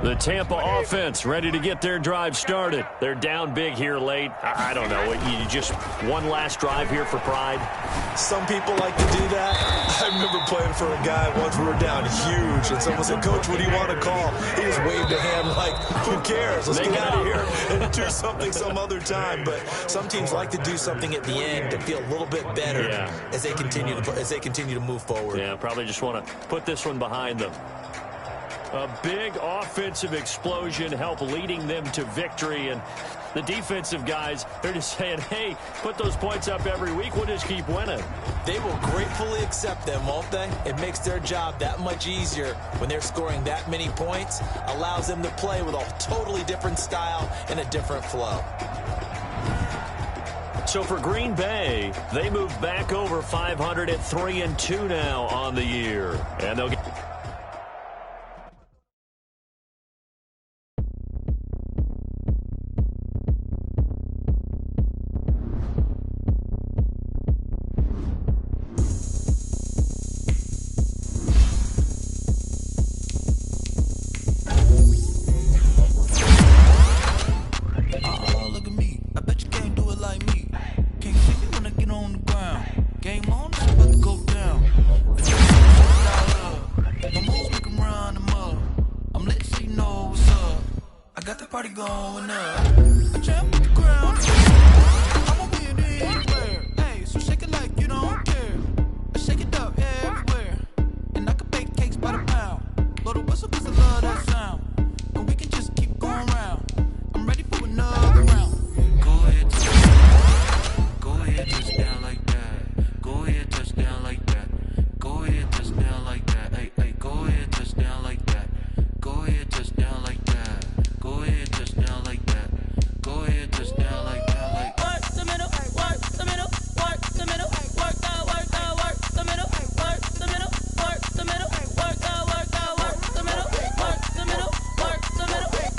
The Tampa offense ready to get their drive started. They're down big here late. I don't know. You just one last drive here for pride? Some people like to do that. I remember playing for a guy once we were down huge, and someone said, "Coach, what do you want to call?" He just waved a hand like, who cares? Let's get out of here and do something some other time. But some teams like to do something at the end to feel a little bit better as they continue to move forward. Yeah, probably just want to put this one behind them. A big offensive explosion helped leading them to victory. And the defensive guys, they're just saying, hey, put those points up every week. We'll just keep winning. They will gratefully accept them, won't they? It makes their job that much easier when they're scoring that many points. Allows them to play with a totally different style and a different flow. So for Green Bay, they move back over 500 at 3-2 now on the year. And they'll get... Go ahead, touchdown like that. Go ahead, touchdown like that. Go ahead, touchdown like that. Go ahead, touchdown like that. Hey, hey, go ahead, touchdown like that. Go ahead, touchdown like that. Go ahead, touchdown like that. Go ahead, touchdown like that. Like work the middle, work the middle, work the middle, work the middle, work the middle, work the middle, work the middle, work the middle, work the middle, work the middle, work the middle, work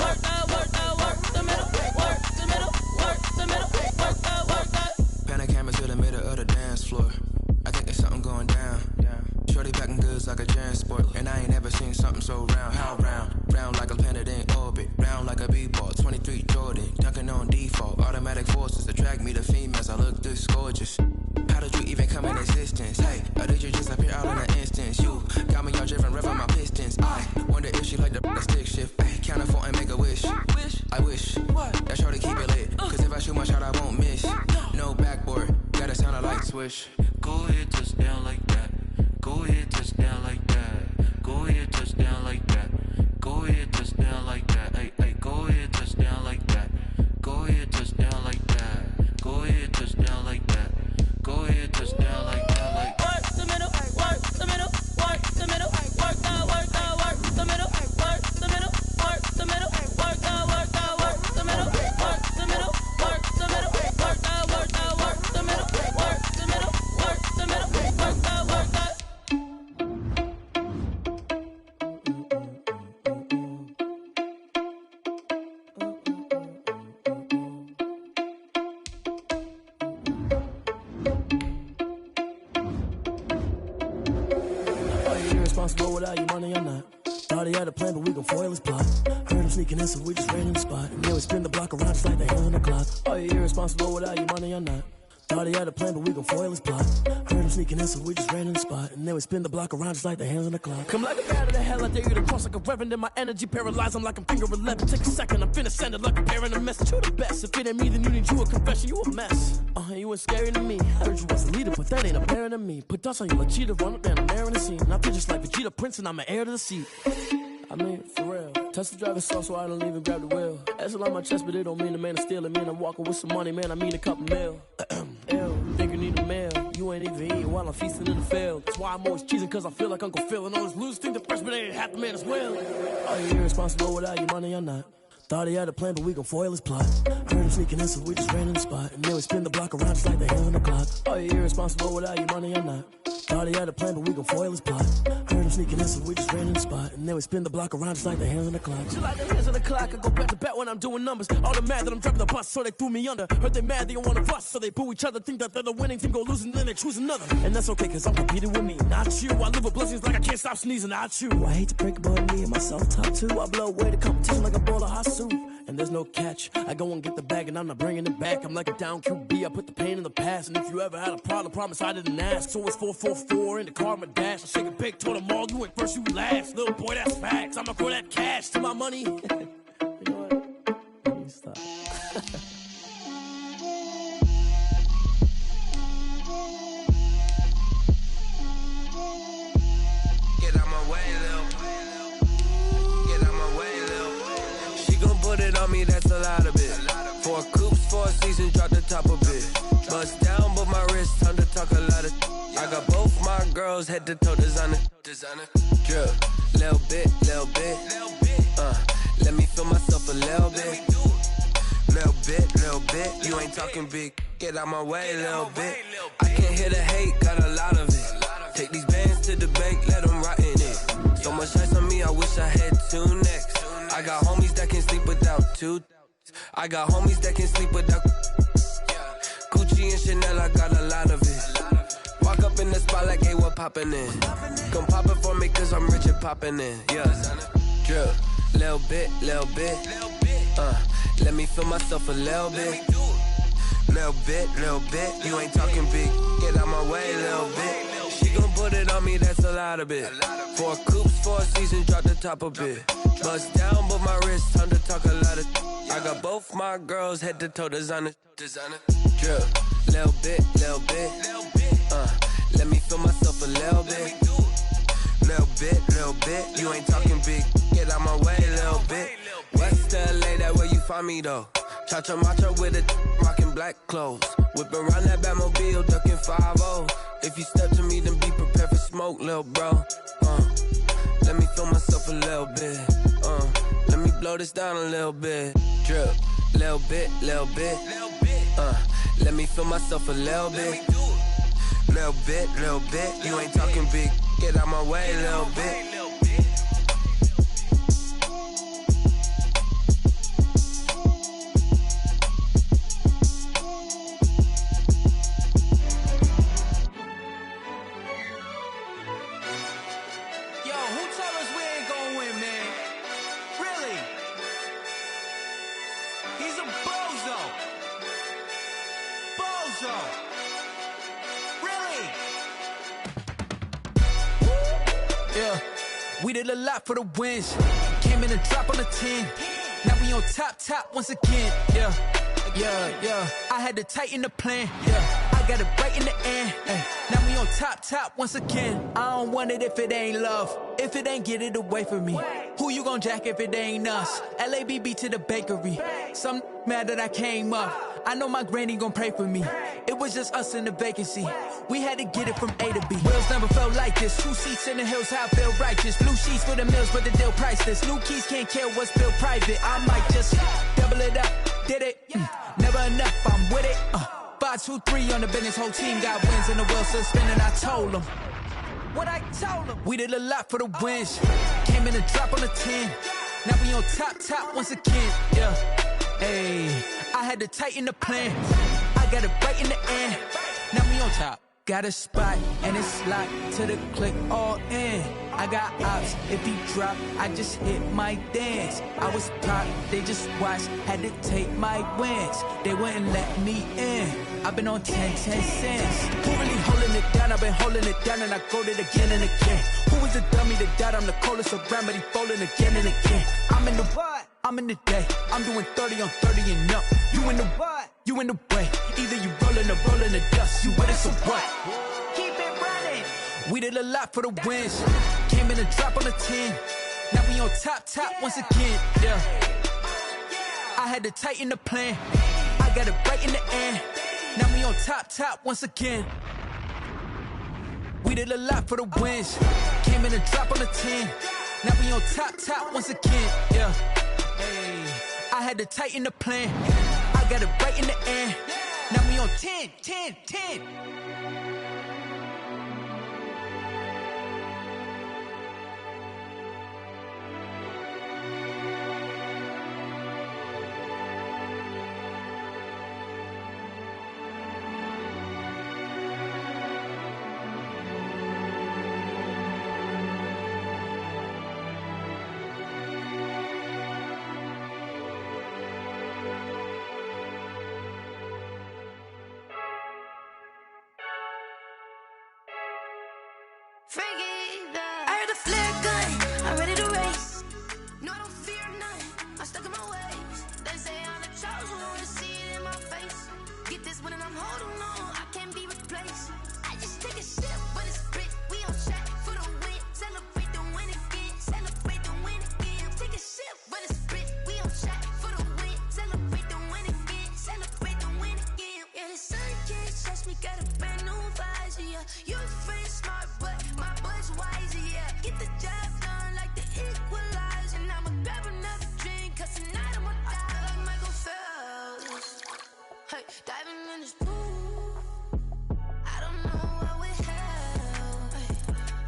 the middle, work the middle, work the middle, work the middle, work the work the. Irresponsible without you money or not. Thought he had a plan, but we gon' foil his plot. Heard him sneaking in, so we just ran in the spot. And then we spin the block around just like the hands on the clock. Are you irresponsible without you money or not? Thought he had a plan, but we gon' foil his plot. Heard him sneaking in, so we just ran in the spot. And then we spin the block around just like the hands on the clock. Come like a bat of the hell, I dare you to cross like a reverend. And my energy paralyzed, I'm like I'm finger 11. Take a second, I'm finna send it like a bear in a message. You the best, if it ain't me, then you need you a confession. You a mess, you ain't scary to me. Heard you was a leader, but that ain't apparent to me. Put dust on you like cheetah, run up and I'm there in the scene. And I feel just like Vegeta Prince and I'm an heir to the seat. I mean, for real. Touch the driver's sauce so I don't even grab the wheel. That's on my chest, but it don't mean the man is stealing. Man, I'm walking with some money, man, I mean a couple mil. Ew, think you need a meal. You ain't even eating while I'm feasting in the field. That's why I'm always cheesing, cause I feel like Uncle Phil. And all those losers think the freshman ain't half the man as well. Are you irresponsible without your money or not? Thought he had a plan, but we gon' foil his plot. Heard him sneaking in, so we just ran in the spot. And then we spin the block around just like the hands on the clock. Are you irresponsible without your money or not? Thought he had a plan, but we gon' foil his plot. Heard him sneaking in, so we just ran in the spot. And then we spin the block around just like the hands on the clock. Just like the hands on the clock, I go back to back when I'm doing numbers. All the mad that I'm driving the bus, so they threw me under. Heard they mad, they don't wanna bust, so they boo each other. Think that they're the winning team, go losing, then they choose another. And that's okay, cause I'm competing with me, not you. I live with blessings like I can't stop sneezing, not you. I hate to break it, but me and myself top two. I blow away the competition like a bowl of hot soup. And there's no catch. I go and get the bag and I'm not bringing it back. I'm like a down QB, I put the pain in the past. And if you ever had a problem, promise I didn't ask. So it's 4-4-4 in the car, my dash. I shake a big, told them all, you ain't first, you last. Little boy, that's facts. I'ma throw that cash to my money. You know what? Let me stop. Get out my way, Lil. Get out my way, Lil. She gon' put it on me, that's a lot of it. 4 coops, 4 seasons, drop the top a bit. Bust down, but my wrist, time to talk a lot of. I got both my girls head to toe designer. Drip, little bit. Let me feel myself a little bit. Little bit. You ain't talking big. Get out my way, little bit. I can't hear the hate, got a lot of it. Take these bands to the bank, let them rot in it. So much ice on me, I wish I had 2 necks. I got homies that can sleep without 2. I got homies that can sleep without. Gucci and Chanel, I got a lot of it. Walk up in the spot like, hey, what poppin' in? Come pop it for me, cause I'm rich and poppin' in. Yeah, drip, little bit. Let me feel myself a little bit. Little bit. You ain't talking big. Get out my way, little bit. She gon' put it on me, that's a lot of it. 4 coops, 4 seasons, drop the top a bit. Bust down, but my wrist, time to talk a lot of. I got both my girls head to toe designer. Drip, little bit. Let me feel myself a little bit. Little bit. You ain't talking big. Get out my way, little bit. West LA, that where you find me though. Cha-cha matcha with a rockin' black clothes. Whip around that Batmobile, ducking 5-0. If you step to me, then be prepared for smoke, lil' bro. Let me feel myself a little bit. Let me blow this down a little bit. Drip, little bit. Let me feel myself a little bit. Little bit. You ain't talking big. Get out my way, little bit. We did a lot for the wins. Came in and dropped on the 10. Now we on top once again. Yeah. I had to tighten the plan. Yeah. I got it right in the end. Now we on top once again. I don't want it if it ain't love. If it ain't, get it away from me. Who you gon' jack if it ain't us? LABB to the bakery. Some mad that I came up. I know my granny gon' pray for me. It was just us in the vacancy. We had to get it from A to B. Wheels never felt like this. 2 seats in the hills, how I feel righteous. Blue sheets for the mills, but the deal priceless. New keys can't kill what's built private. I might just double it up. Did it? Never enough, I'm with it. 5, 2, 3 on the business. Whole team got wins and the wheels still spinning. I told them what I told them. We did a lot for the wins. Came in and dropped on the 10. Now we on top once again. Yeah. Hey, I had to tighten the plan. I got it right in the end. Now we on top. Got a spot and it's locked to the click all in. I got ops, if he drop, I just hit my dance. I was popped, they just watched, had to take my wins. They wouldn't let me in. I've been on 10 cents. Who really holding it down? I've been holding it down and I go it again and again. Who was the dummy that died? I'm the coldest around, but he falling again and again. I'm in the what? I'm in the day. I'm doing 30 on 30 and up. You in the what? You in the way. Either you rolling or rolling the dust. You with it, so what? Keep it running. We did a lot for the wins. Came in and dropped on the 10. Now we on top once again. Yeah. I had to tighten the plan. I got it right in the end. Now we on top once again. We did a lot for the wins. Came in and dropped on the 10. Now we on top once again. Yeah. Hey, had to tighten the plan. I got it right in the end. Now we on 10, 10, 10. I heard the flare gun, I'm ready to race. No, I don't fear none, I'm stuck in my ways. They say I'm the chosen one, to see it in my face. Get this one and I'm holding on, I can't be replaced. I just take a sip, but it's split, we on track for the win. Celebrate the win again, celebrate the win again. Take a sip, but it's split, we on track for the win. Celebrate the win again, celebrate the win again. Yeah, the sun can't touch me, got a brand new visor, yeah. You're friend smart, but my bud's wiser, yeah. Get the job done like the equalizer. And I'ma grab another drink, cause tonight I'ma die. I feel like Michael Phelps. Hey, diving in this pool. I don't know what would help. Hey,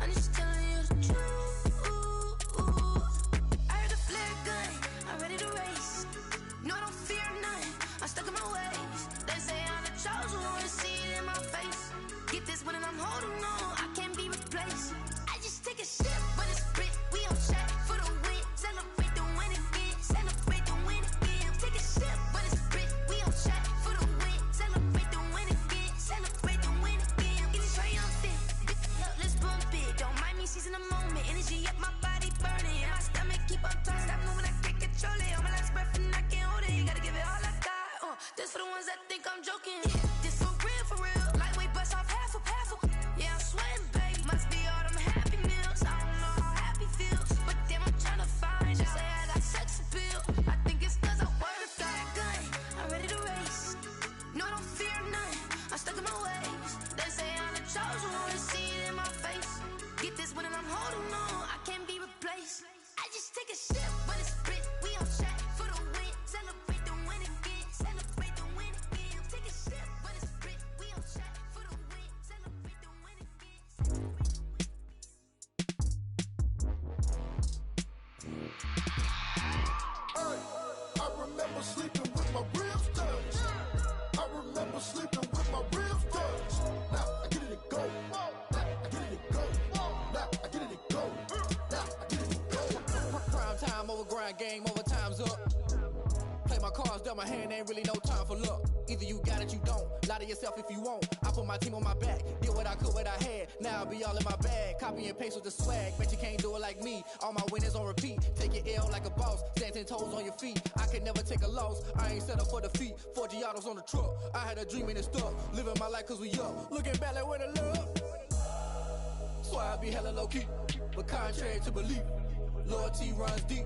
I'm just telling you the truth. I heard the flare gun, I'm ready to race. No, I don't fear none, I'm stuck in my ways. They say I'm the chosen one, to see it in my face. Get this one and I'm holding on, I can't be replaced. I just take a sip, but it's split, we on track for the win. Celebrate the win again, celebrate the win again. Take a sip, but it's split, we on track for the win. Celebrate the win again, celebrate the win again. Get it triumphant, look, let's bump it. Don't mind me seizing the moment, energy up my body burning. And my stomach keep on turning, stop moving, I can't control it. On my last breath and I can't hold it, you gotta give it all I got. This for the ones that think I'm joking. This for real, lightweight bust off half a. Yeah, I'm sweating, baby. Must be all them happy meals. I don't know how happy feels, but damn, I'm trying to find you. Say I got sex appeal. I think it's cause I work a fire gun. I'm ready to race. No, I don't fear none. I'm stuck in my ways. They say I'm the chosen one, to see it in my face. Get this one and I'm holding on, I can't be replaced. I just take a sip, but it's split. We on track for the win. Celebrate the win again. Celebrate the win again. Take a sip, but it's split. We on track for the win. Celebrate the win again. I remember sleeping with my ribs touched. I remember sleeping with my ribs touched. Now I get it to go. Now I get it to go. Now I get it to go. Now I get it to go. Prime time over grind game, over time's up. Play my cards, dealt my hand, ain't really no time for luck. Either you got it, you don't. Lie to yourself if you won't. I put my team on my back, did what I could, what I had. Now I'll be all in my bag. Copy and paste with the swag. Bet you can't do it like me. All my winners on repeat. Take your L like a boss. Stand 10 toes on your feet. I can never take a loss. I ain't set up for defeat. 4 Giottos on the truck. I had a dream and it stuck. Living my life cause we up. Looking back like where the love. So I be hella low key. But contrary to belief, loyalty runs deep.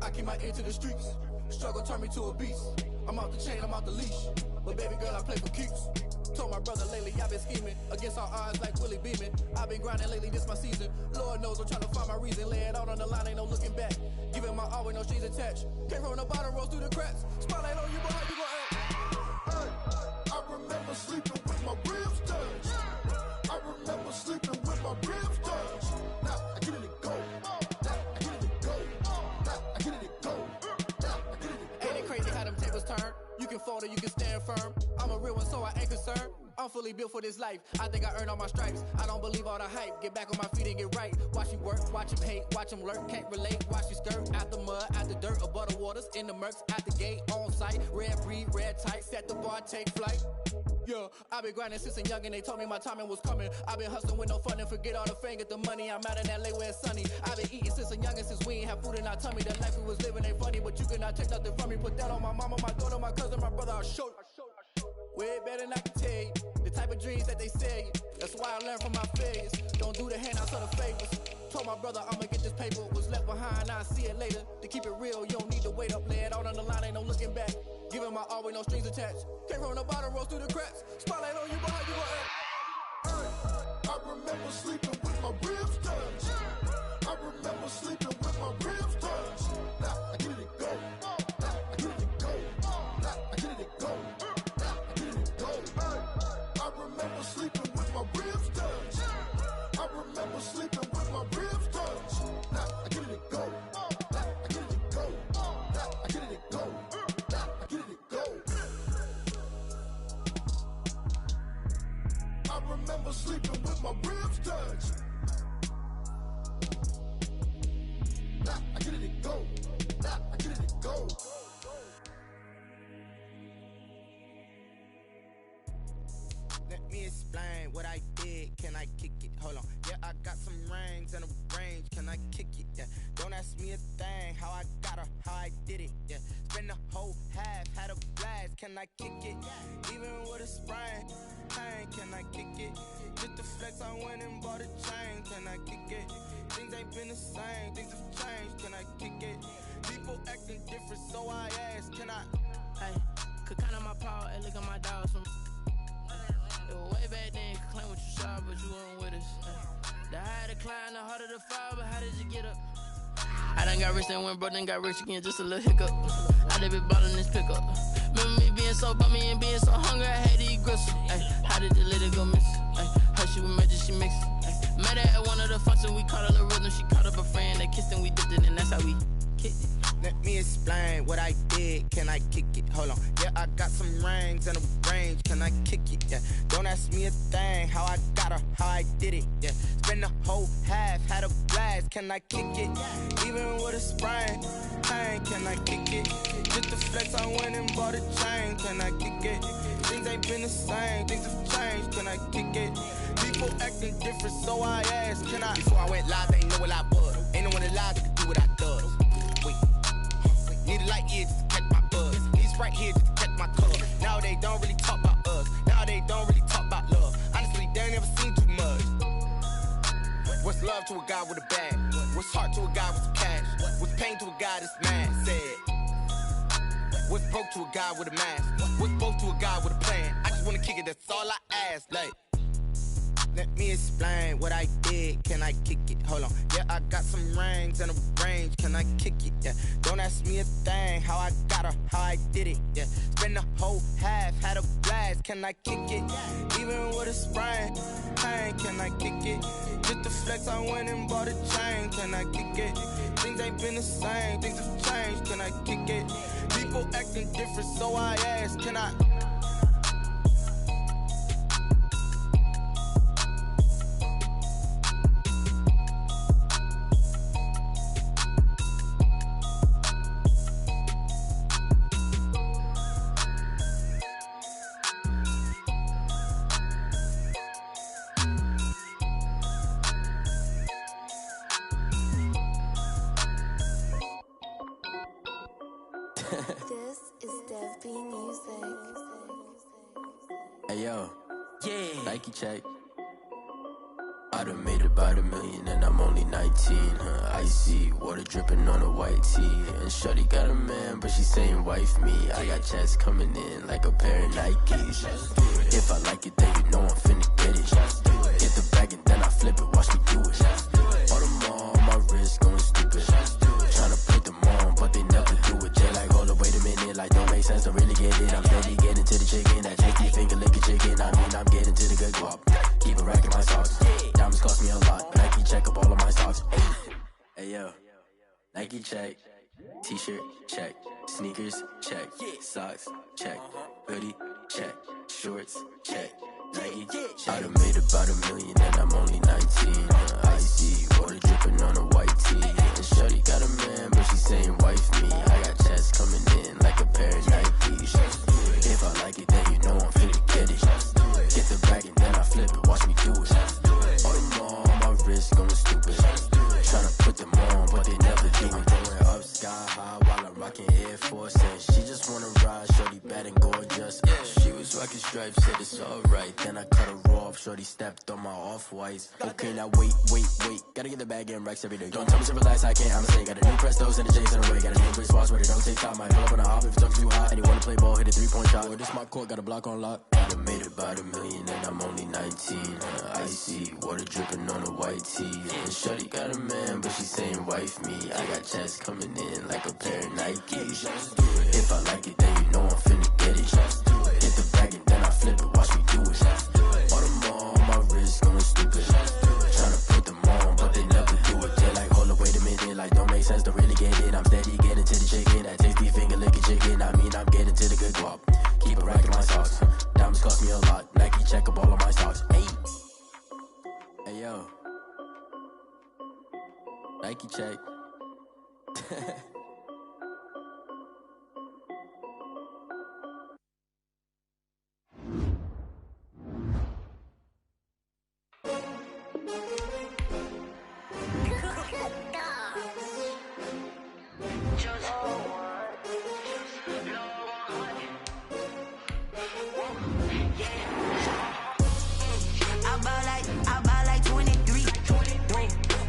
I keep my ear to the streets. Struggle turned me to a beast. I'm off the chain, I'm off the leash. But baby girl, I play for keeps. Told my brother lately, I've been scheming. Against all odds like Willie Beeman. I've been grinding lately, this my season. Lord knows I'm trying to find my reason. Lay it out on the line, ain't no looking back. Giving my all with no strings attached. Came from the bottom, rose through the cracks. Spotlight on you, but how you gon' act? I remember sleeping with my ribs touched. I remember sleeping with my ribs touched. Now I get it to go. Now I get it to go. Now I get it to go. Now I get it to go. Ain't it crazy how them tables turn? You can fold or you can stand firm. I'm a real one, so I ain't concerned. I'm fully built for this life. I think I earned all my stripes. I don't believe all the hype. Get back on my feet and get right. Watch you work, watch him hate, watch him lurk. Can't relate, watch you skirt. Out the mud, out the dirt, above the waters, in the murks, out the gate, on site. Red breed, red tight, set the bar, take flight. Yeah, I been grinding since a young and they told me my timing was coming. I been hustling with no fun and forget all the fame, get the money. I'm out in LA where it's sunny. I been eating since a youngin' since we ain't have food in our tummy. The life we was living ain't funny, but you cannot take nothing from me. Put that on my mama, my daughter, my cousin, my brother, I'll show you. Way better than I can tell you. The type of dreams that they sell you. That's why I learned from my failures. Don't do the handouts or the favors. Told my brother I'ma get this paper. Was left behind, I'll see it later. To keep it real, you don't need to wait up. Lay it out on the line, ain't no looking back. Giving my all with no strings attached. Came from the bottom, rose through the cracks. Spotlight on you, but how you gon' act? I remember sleeping with my ribs touched. I remember sleeping with my ribs touched. Now I get it to go. Now I get it to remember sleeping with my ribs touched. Now I get it and go. Now I get it and go. Now I get it and go. Now I get it and go. I remember sleeping with my ribs touched. Now I get it and go. Now I get it and go. Let me explain what I did. Can I kick it? Hold on. Yeah, I got some rings and a range. Can I kick it? Yeah. Don't ask me a thing. How I got her, how I did it. Yeah. Spend the whole half, had a blast. Can I kick it? Even with a sprain. Pain, can I kick it? Just the flex, I went and bought a chain. Can I kick it? Things ain't been the same. Things have changed. Can I kick it? People acting different, so I ask. Can I? Hey, could count on my power and look at my dogs from. It was way back then, could claim what you saw, but you weren't with us. The higher the climb, the harder the fall, but how did you get up? I done got rich and went broke, then got rich again, just a little hiccup. I done been ballin' this pickup. Remember me being so bummy and being so hungry, I had to eat gristle. Ay, how did the lady go miss? Ay, her she was magic, she mixed. Met her at one of the functions, we caught a little rhythm, she caught up a friend, they kissed and we dipped it, and that's how we kicked it. Let me explain what I did. Can I kick it? Hold on. Yeah, I got some rings and a range. Can I kick it? Yeah. Don't ask me a thing. How I got her, how I did it. Yeah. Spend the whole half, had a blast. Can I kick it? Even with a sprain. Pain, can I kick it? Just the flex, I went and bought a chain. Can I kick it? Things ain't been the same. Things have changed. Can I kick it? People acting different, so I asked. Can I? Before I went live, they ain't know what I was. Ain't no one alive that could do what I does. Need a light year just to catch my buzz. These right here just to catch my cub. Now they don't really talk about us. Now they don't really talk about love. Honestly, they ain't never seen too much. What's love to a guy with a bag? What's heart to a guy with some cash? What's pain to a guy that's mad? Said. What's broke to a guy with a mask? What's both to a guy with a plan? I just wanna kick it, that's all I ask. Like, let me explain what I did. Can I kick it? Hold on. Yeah, I got some rings and a range. Can I kick it? Yeah. Don't ask me a thing. How I got her, how I did it. Yeah. Spend the whole half, had a blast. Can I kick it? Even with a sprain. Pain, can I kick it? Just the flex, I went and bought a chain. Can I kick it? Things ain't been the same. Things have changed. Can I kick it? People acting different, so I ask. Can I? This is Dev B Music. Hey yo, yeah, Nike check. I done made about $1 million and I'm only 19. Icy water dripping on a white tee. And shorty got a man, but she saying wife me. I got checks coming in like a pair of Nikes. If I like it, then you know I'm finna get it. Get the bag and then I flip it, watch me do it. All them on my wrist going stupid. Tryna put them on, but they never do it. They like, hold up, wait a minute, like don't make sense to really get it. I'm steady getting to the chicken, that tricky finger licking chicken. I mean, I'm getting to the good guap. Keep a rack in my socks. Diamonds cost me a lot, Nike check up all of my stocks. Hey yo, Nike check. T-shirt check. Sneakers check. Socks check. Hoodie check. Shorts check. Nike. I done made about $1 million and I'm only 19. Icy water dripping on a white tee. And shorty got a man, but she saying wife me. I got checks coming in like a pair of Nikes. If I like it, then you know I'm finna get it. Get the bag and then I flip it, watch me do it. All them on my wrist going stupid. Tryna put them on, but they never do it. Going up sky high while I'm rocking Air Force. And she just wanna ride, shorty bad and gorgeous. She was rocking stripes, said it's alright. Then I cut her off, shorty stepped on my off-whites. Okay, now wait. Gotta get the bag and racks every day. Don't tell me to relax, I can't, I'ma say. Got a new Prestos and the J's in the way. Got a new Chris Foss, but it don't take time. Might pull up on a hop if it's too hot. And you wanna play ball, hit a 3-point shot. Or this my court, got a block on lock. I done made about $1 million and I'm only 19. Icy water dripping on a white tee. And shorty got a man, but she saying wife me. I got checks coming in like a pair of Nikes. If I like it, then you know I'm finna get it. Hit the bag and then I flip it, watch me do it. All them on my wrist going stupid. Tryna put them on, Nike check. I buy like 23.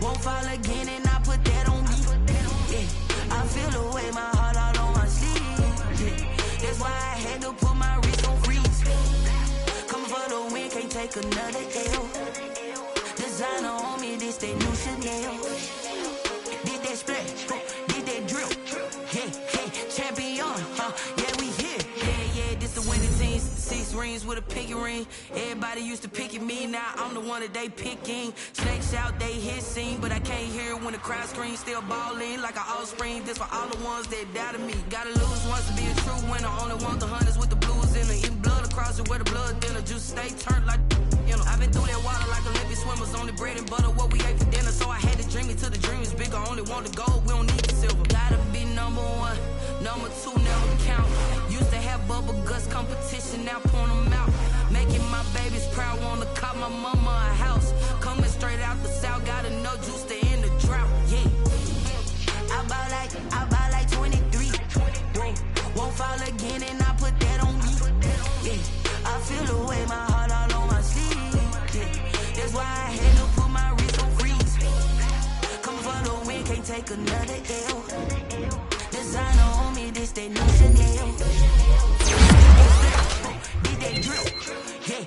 Won't fall again and I put that on me. Yeah, I feel the way my heart all on my sleeve. Yeah, that's why I had to put my wrist on freeze. Coming for the win, can't take another L. Designer on me, this that new Chanel. Did that splash, did that drill. Yeah, champion, yeah, we here. Yeah, this the winning team. 6 rings with a pinky ring. Everybody used to pick at me, now I'm the one that they picking. Snakes out, they hit scene, but I can't hear when the crowd screams. Still balling like an offspring. This for all the ones that doubted me. Gotta lose once to be a true winner. Only want the hunters with the blues in it. Eating blood across it where the blood thinner. Juice stay turned like, you know. I've been through that water like Olympic swimmers. Only bread and butter, what we ate for dinner. So I had to dream it till the dream is bigger. Only want the gold, we don't need the silver. Gotta be number 1, number 2 never count. Used to have bubble guts competition, now point them out. Making my babies proud, wanna cop my mama a house. Coming straight out the south, got enough juice to end the drought. Yeah, I buy like 23. Won't fall again and I put that on me. Yeah, I feel the way my heart all on my sleeve. Yeah, that's why I had to put my wrist on freeze. Coming for the win, can't take another L. Designer on me, this that new Chanel. Did that drill, yeah,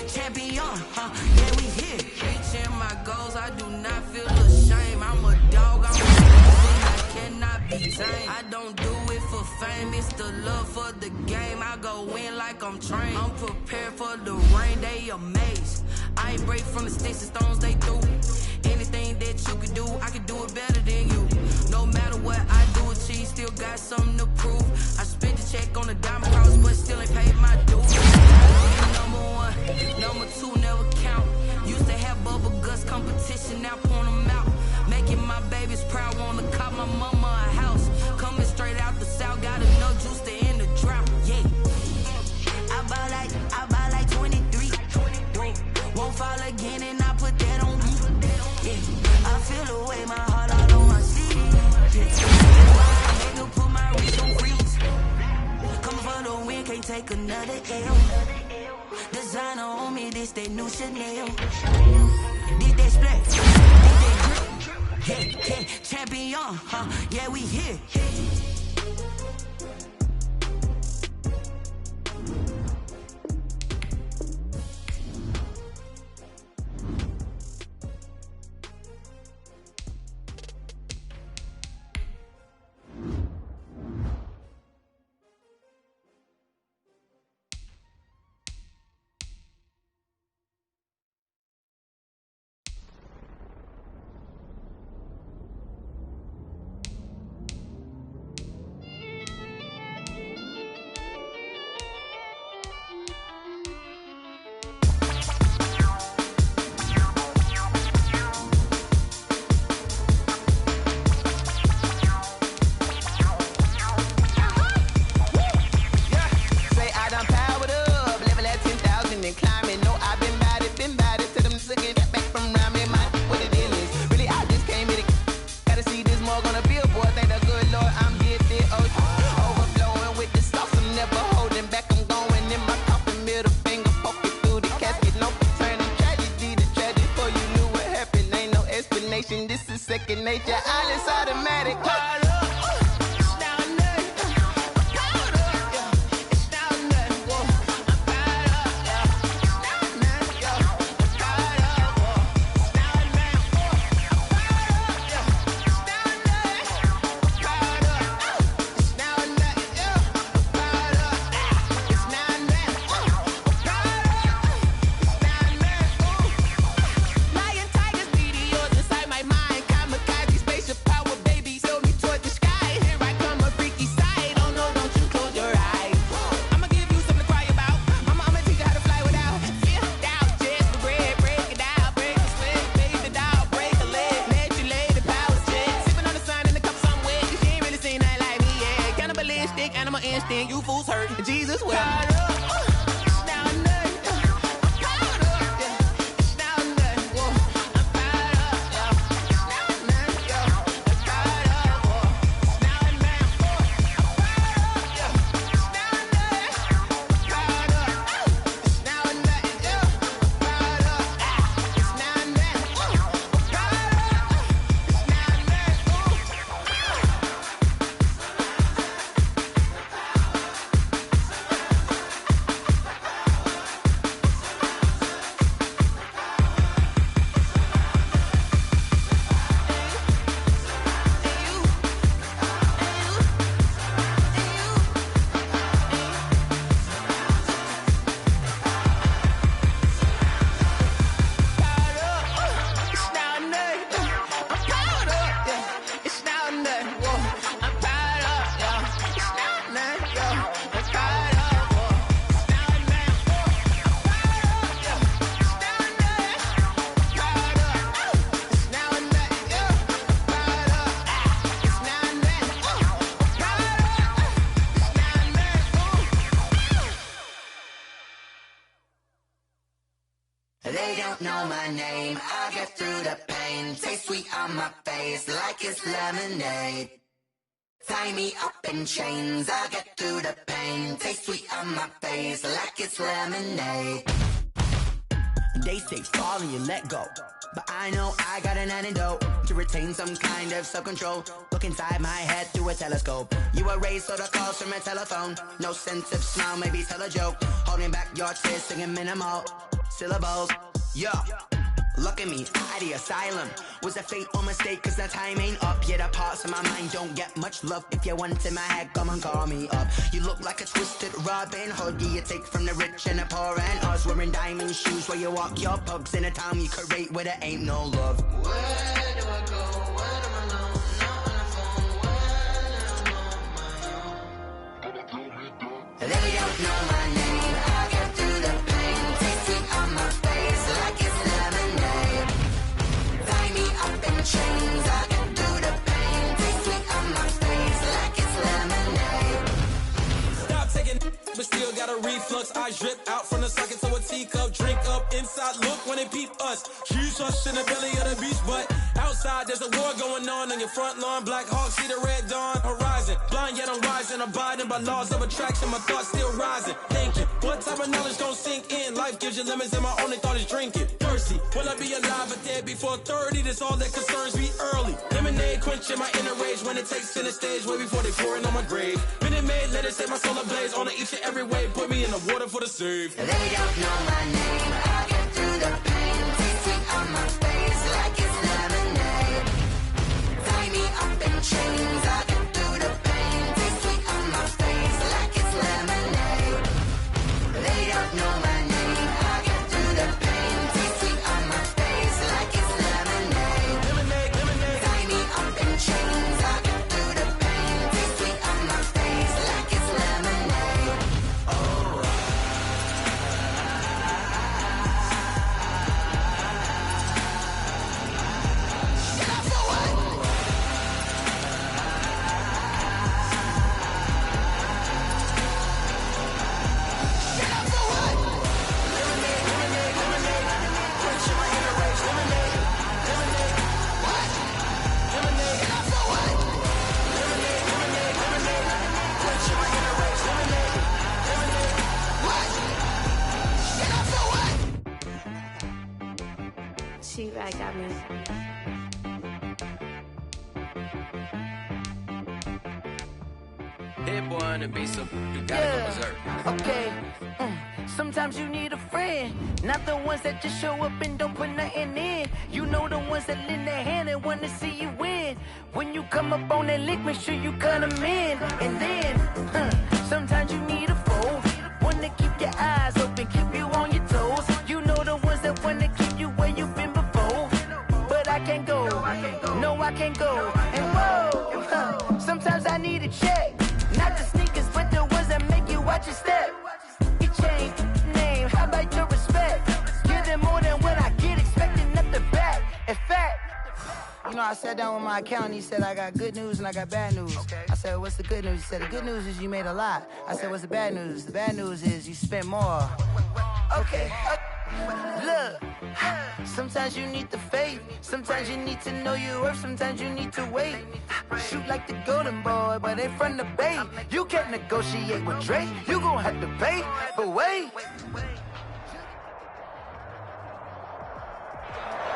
champion, yeah, we here. Reaching my goals, I do not feel ashamed. I'm a dog, I'm a reason I cannot be tamed. I don't do it for fame, it's the love for the game. I go in like I'm trained. I'm prepared for the rain, they amazed. I ain't break from the sticks and stones they threw. Anything that you can do, I can do it better than you. No matter what I do, achieve, still got something to prove. I spent the check on the diamond cross, but still ain't paid my dues. Number 1, number 2 never count. Used to have bubble guts competition, now point them out. Making my babies proud, wanna cop my mama a house. Coming straight out the south, got enough juice to end the drought. Yeah, I buy like 23. Won't fall again and I put that on me. Yeah, I feel the way my heart all on my sleeve. Yeah, that's why I had to put my wrist on freeze. Coming for the win, can't take another L. Designer on me, this that new Chanel. Did that splash, did that drip. Yeah, champion, yeah, we here. Second nature, all is automatic. Lion, tigers, meteors inside my mind. Kamikaze, spaceship power, baby. Sail me toward the sky. fools hurt. Jesus will. They don't know my name, I get through the pain. Taste sweet on my face like it's lemonade. Tie me up in chains, I get through the pain. Taste sweet on my face like it's lemonade. They say fall and you let go, but I know I got an antidote to retain some kind of self-control. Look inside my head through a telescope. You erase all the calls from a telephone. No sense of smile, maybe tell a joke. Holding back your tears, singing minimal syllables. Yo, look at me, at the asylum. Was a fate or mistake, cause the time ain't up. Yet the parts of my mind don't get much love. If you want in my head, come and call me up. You look like a twisted Robin Hood. You take from the rich and the poor and us. Wearing diamond shoes where you walk your pugs in a town you create where there ain't no love. Where do I go? Where am I alone? Not on the phone. When am I on my own? They don't know my name. I get through the pain. Taste sweet on my face like it's lemonade. Tie me up in chains. I get through the pain. Taste sweet on my face like it's lemonade. Stop taking, but still got a reflux. I drip out from the socket to a teacup. Drink up inside. Look when they peep us. Huge us in the belly of the beach, but outside there's a war going on your front lawn. Black Hawks see the red dawn horizon. Blind yet I'm rising, abiding by laws of attraction. My thoughts still rising. Thinking, what type of knowledge gon' sink in? Life gives you lemons, and my only thought is drinking. Thirsty, will I be alive or dead before 30? That's all that concerns me early. Lemonade quenching my inner rage when it takes center stage way before they pour it on my grave. Minute Maid, let it set my soul ablaze on each and every way. Put me in the water for the save. They don't know my name. I get through the pain. Taste sweet on my face like it's lemonade. Tie me up in chains. I get through the pain. Taste sweet on my face like it's lemonade. They don't know my name. I get through the pain. Taste sweet on my face like it's lemonade. Tie me up in chains. I get through the pain. Taste sweet on my face like it's lemonade. Oh. She right got me. Hit boy on the beat, so you gotta go berserk. Okay. Sometimes you need a friend, not the ones that just show up and don't put nothing in. You know the ones that lend their hand and wanna see you win. When you come up on that lick, make sure you cut them in. And then, sometimes you need a foe, one to keep your eyes open, keep you on your toes. You know the ones that wanna keep you where you've been before. But I can't go, no I can't go. And whoa, sometimes I need a check. Not the sneakers, but the ones that make you watch your step. You change name, how about your respect? Give them more than what I get, expecting nothing back. In fact, You know, I sat down with my accountant. He said, I got good news and I got bad news. Okay. I said, what's the good news? He said, the good news is you made a lot. I said, what's the bad news? The bad news is you spent more. Okay. Look, sometimes you need the faith. Sometimes you need to know your worth. Sometimes you need to wait. Shoot like the golden boy, but ain't from the bay. You can't negotiate with Drake. You gon' have to pay, but wait.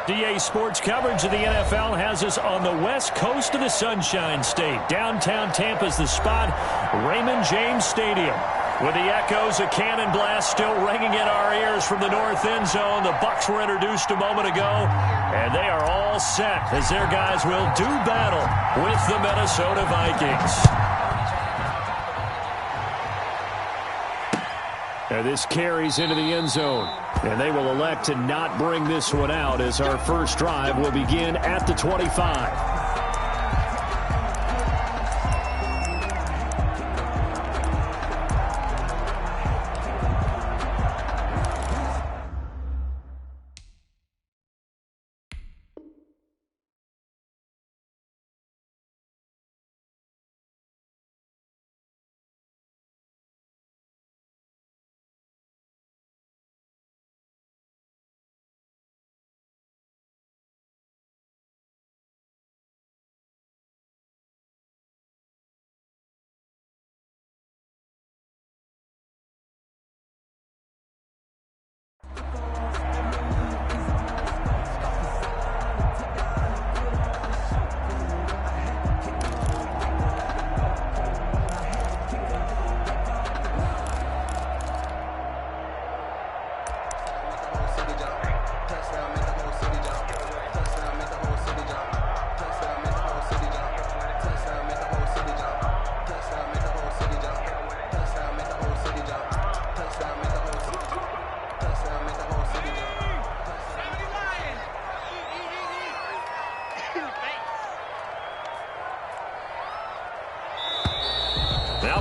DA Sports coverage of the NFL has us on the west coast of the Sunshine State. Downtown Tampa's the spot, Raymond James Stadium. With the echoes of cannon blast still ringing in our ears from the north end zone. The Bucs were introduced a moment ago, and they are all set as their guys will do battle with the Minnesota Vikings. And this carries into the end zone, and they will elect to not bring this one out as our first drive will begin at the 25.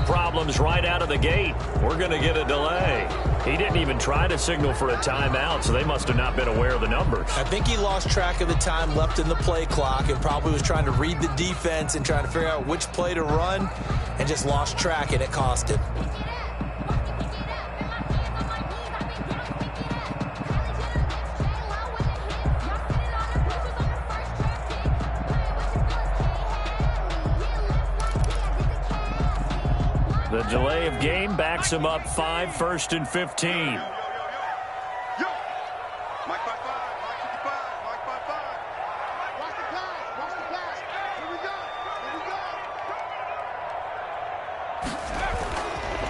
Problems right out of the gate. We're going to get a delay. He didn't even try to signal for a timeout, so they must have not been aware of the numbers. I think he lost track of the time left in the play clock and probably was trying to read the defense and trying to figure out which play to run and just lost track, and it cost him. The delay of game backs him up 5, 1st and 15.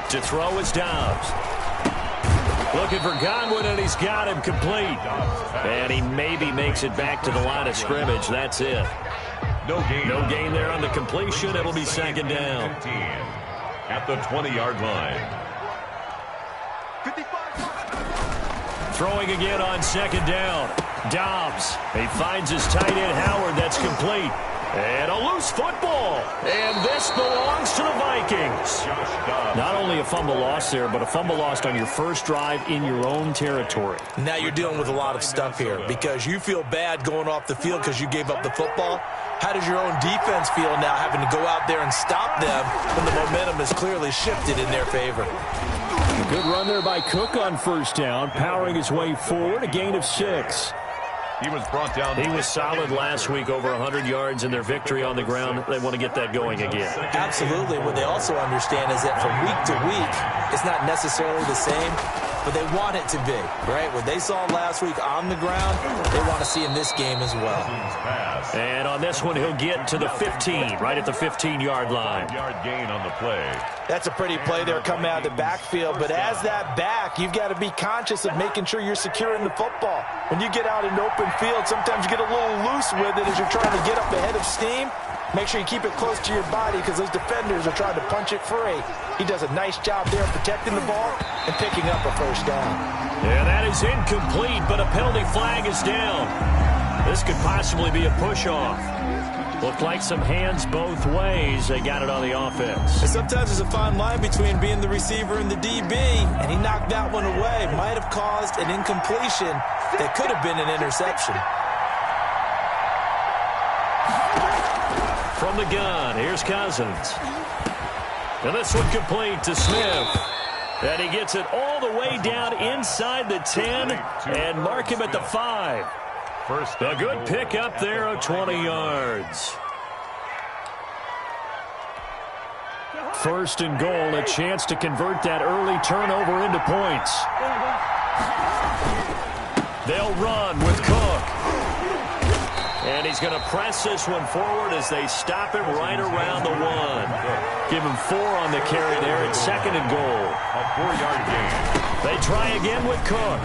To throw is Dobbs. Looking for Godwin, and he's got him complete. And he maybe makes it back to the line of scrimmage. That's it. No gain there on the completion. It'll be second down. 15 at the 20-yard line. Throwing again on second down. Dobbs. He finds his tight end, Howard. That's complete. And a loose football. And this belongs to the Vikings. Not only a fumble loss there, but a fumble lost on your first drive in your own territory. Now you're dealing with a lot of stuff here because you feel bad going off the field because you gave up the football. How does your own defense feel now having to go out there and stop them when the momentum is clearly shifted in their favor? A good run there by Cook on first down, powering his way forward, a gain of 6. He was brought down. He was solid last week, over 100 yards in their victory on the ground. They want to get that going again. Absolutely. What they also understand is that from week to week, it's not necessarily the same, but they want it to be, right? What they saw last week on the ground, they want to see in this game as well. And on this one, he'll get to the 15, right at the 15-yard line. 5-yard gain on the play. That's a pretty play there coming out of the backfield, but as that back, you've got to be conscious of making sure you're securing the football. When you get out in open field, sometimes you get a little loose with it as you're trying to get up ahead of steam. Make sure you keep it close to your body because those defenders are trying to punch it free. He does a nice job there protecting the ball and picking up a first down. Yeah, that is incomplete, but a penalty flag is down. This could possibly be a push-off. Looked like some hands both ways. They got it on the offense. And sometimes there's a fine line between being the receiver and the DB, and he knocked that one away. Might have caused an incompletion that could have been an interception. from the gun. Here's Cousins. And this one complete to Smith. And he gets it all the way down inside the 10 and mark him at the 5. A good pick up there of 20 yards. First and goal, a chance to convert that early turnover into points. They'll run with Cook. And he's going to press this one forward as they stop him right around the 1. Give him 4 on the carry there at second and goal. A 4-yard gain. They try again with Cook.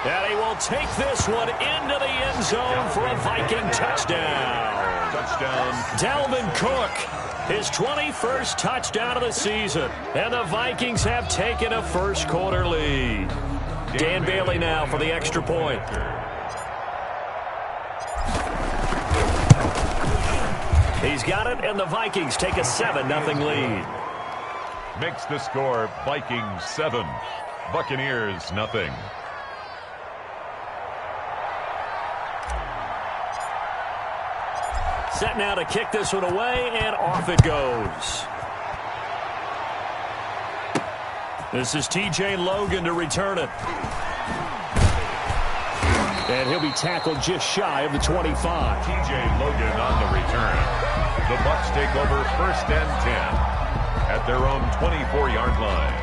And he will take this one into the end zone for a Viking touchdown. Touchdown. Dalvin Cook, his 21st touchdown of the season. And the Vikings have taken a first quarter lead. Dan Bailey now for the extra point. He's got it, and the Vikings take a 7-0 lead. Makes the score Vikings 7, Buccaneers 0. Set now to kick this one away, and off it goes. This is T.J. Logan to return it. And he'll be tackled just shy of the 25. T.J. Logan on the return. The Bucs take over first and 10 at their own 24-yard line.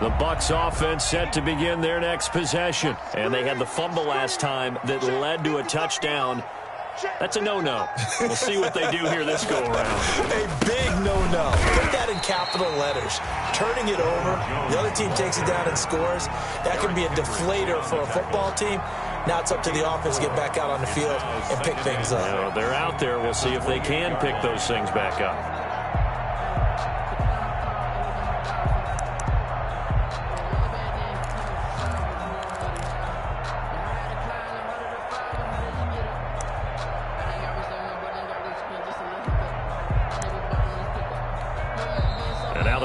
The Bucs offense set to begin their next possession. And they had the fumble last time that led to a touchdown. That's a no-no. We'll see what they do here this go-around. A big no-no. Put that in capital letters. Turning it over, the other team takes it down and scores. That can be a deflator for a football team. Now it's up to the offense to get back out on the field and pick things up. You know, they're out there. We'll see if they can pick those things back up.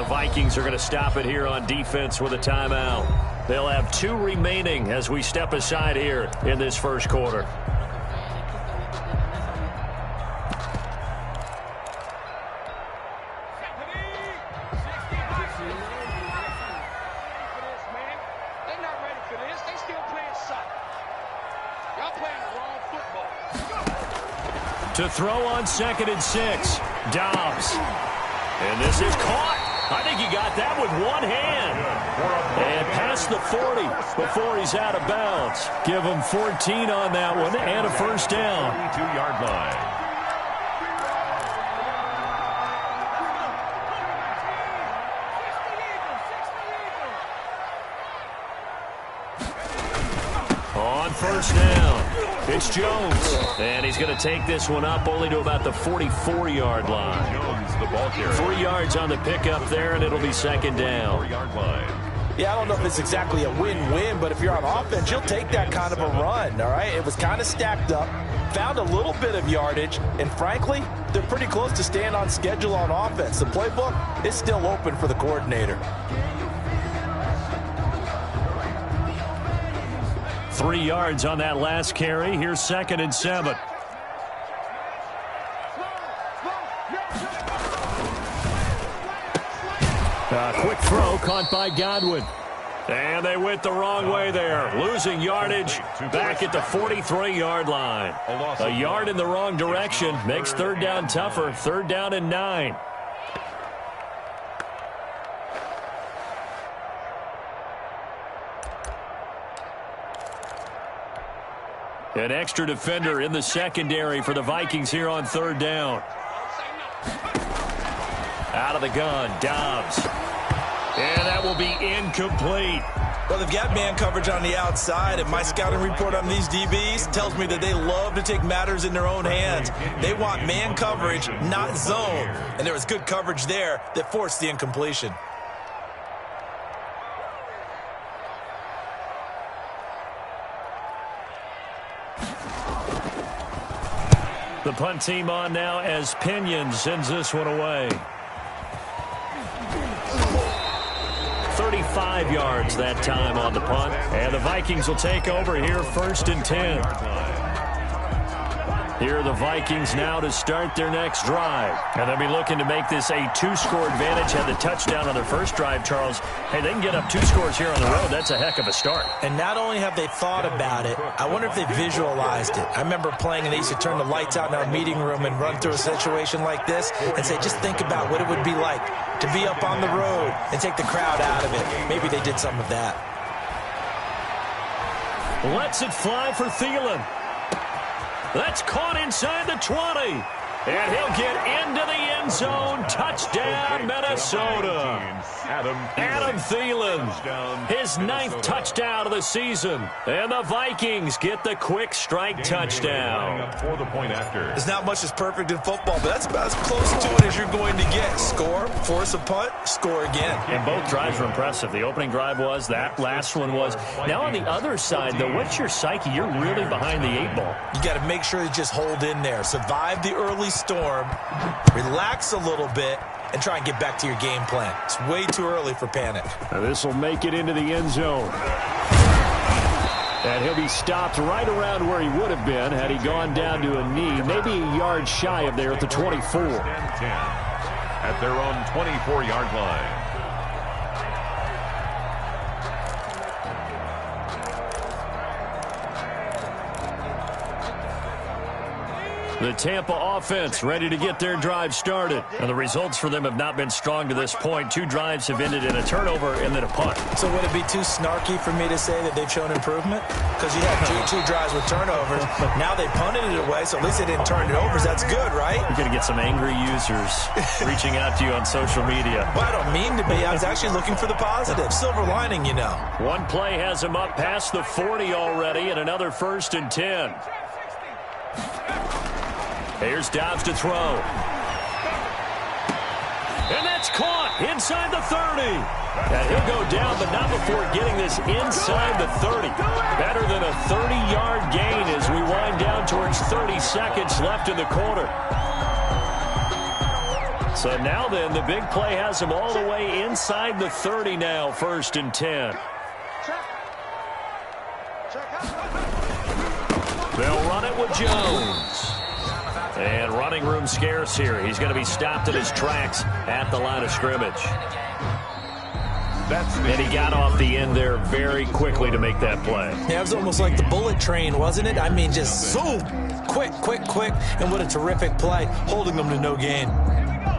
Vikings are going to stop it here on defense with a timeout. They'll have 2 remaining as we step aside here in this first quarter. To throw on 2nd and 6, Dobbs. And this is caught. I think he got that with one hand. And past the 40 before he's out of bounds. Give him 14 on that one and a first down. 22-yard line. On first down, it's Jones. And he's going to take this one up only to about the 44-yard line. Jones, the ball carrier. 3 yards on the pickup there, and it'll be second down. 4-yard line. Yeah, I don't know if it's exactly a win-win, but if you're on offense, you'll take that kind of a run, all right? It was kind of stacked up, found a little bit of yardage, and frankly, they're pretty close to staying on schedule on offense. The playbook is still open for the coordinator. 3 yards on that last carry. Here's 2nd and 7. Quick throw caught by Godwin. And they went the wrong way there. Losing yardage back at the 43-yard line. A yard in the wrong direction makes third down tougher. 3rd down and 9. An extra defender in the secondary for the Vikings here on 3rd down. Out of the gun, Dobbs. And that will be incomplete. Well, they've got man coverage on the outside, and my scouting report on these DBs tells me that they love to take matters in their own hands. They want man coverage, not zone. And there was good coverage there that forced the incompletion. The punt team on now as Pinion sends this one away. 35 yards that time on the punt. And the Vikings will take over here 1st and 10. Here are the Vikings now to start their next drive. And they'll be looking to make this a 2-score advantage. Had the touchdown on their first drive, Charles. Hey, they can get up 2 scores here on the road. That's a heck of a start. And not only have they thought about it, I wonder if they visualized it. I remember playing and they used to turn the lights out in our meeting room and run through a situation like this and say, just think about what it would be like to be up on the road and take the crowd out of it. Maybe they did some of that. Lets it fly for Thielen. That's caught inside the 20. And he'll get into the end zone. Touchdown, Minnesota. Adam Thielen, his 9th touchdown of the season. And the Vikings get the quick strike touchdown. There's not much that's perfect in football, but that's about as close to it as you're going to get. Score, force a punt, score again. And both drives were impressive. The opening drive was, that last one was. Now on the other side, though, what's your psyche? You're really behind the 8 ball. You got to make sure you just hold in there. Survive the early storm, relax a little bit, and try and get back to your game plan. It's way too early for panic. Now this will make it into the end zone. And he'll be stopped right around where he would have been had he gone down to a knee, maybe a yard shy of there at the 24. At their own 24-yard line. The Tampa offense ready to get their drive started. And the results for them have not been strong to this point. 2 drives have ended in a turnover and then a punt. So would it be too snarky for me to say that they've shown improvement? Because you had 2 drives with turnovers. Now they punted it away, so at least they didn't turn it over. That's good, right? You're going to get some angry users reaching out to you on social media. Well, I don't mean to be. I was actually looking for the positive. Silver lining, you know. One play has him up past the 40 already, and another 1st and 10. Here's Dobbs to throw. And that's caught inside the 30. And he'll go down, but not before getting this inside the 30. Better than a 30-yard gain as we wind down towards 30 seconds left in the quarter. So now then, the big play has him all the way inside the 30 now, 1st and 10. They'll run it with Jones. And running room scarce here. He's going to be stopped in his tracks at the line of scrimmage. And he got off the end there very quickly to make that play. Yeah, it was almost like the bullet train, wasn't it? I mean, just zoom. Quick, quick, quick. And what a terrific play, holding them to no gain.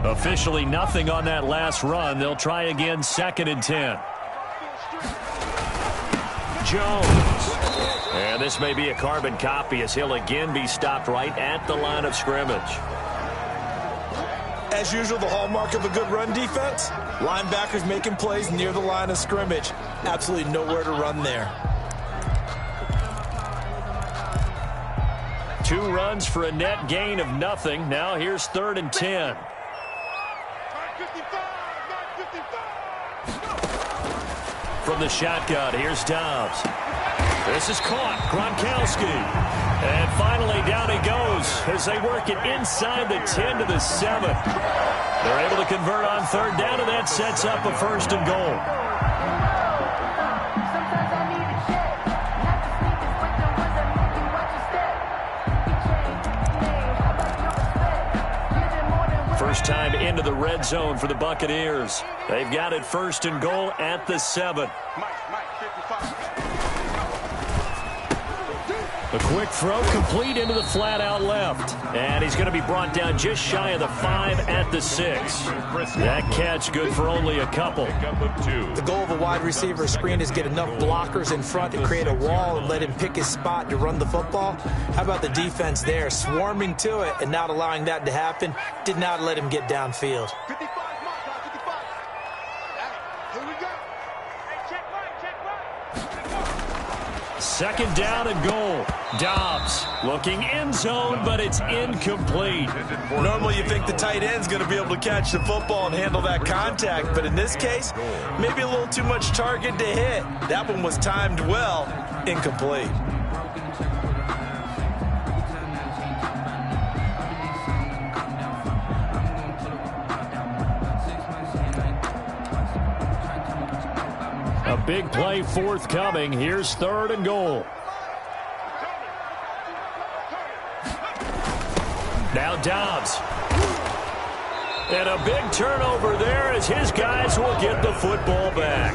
Officially nothing on that last run. They'll try again, 2nd and 10. Jones. And this may be a carbon copy as he'll again be stopped right at the line of scrimmage. As usual, the hallmark of a good run defense, linebackers making plays near the line of scrimmage. Absolutely nowhere to run there. 2 runs for a net gain of nothing. Now here's 3rd and 10. From the shotgun, here's Dobbs. This is caught. Gronkowski. And finally, down he goes as they work it inside the 10 to the 7. They're able to convert on 3rd down, and that sets up a 1st and goal. First time into the red zone for the Buccaneers. They've got it 1st and goal at the 7. A quick throw complete into the flat out left. And he's going to be brought down just shy of the 5 at the 6. That catch good for only a couple. The goal of a wide receiver screen is get enough blockers in front to create a wall and let him pick his spot to run the football. How about the defense there, swarming to it and not allowing that to happen? Did not let him get downfield. 2nd down and goal. Dobbs looking end zone, but it's incomplete. Normally you think the tight end's going to be able to catch the football and handle that contact, but in this case, maybe a little too much target to hit. That one was timed well. Incomplete. A big play forthcoming. Here's 3rd and goal. Now Dobbs. And a big turnover there as his guys will get the football back.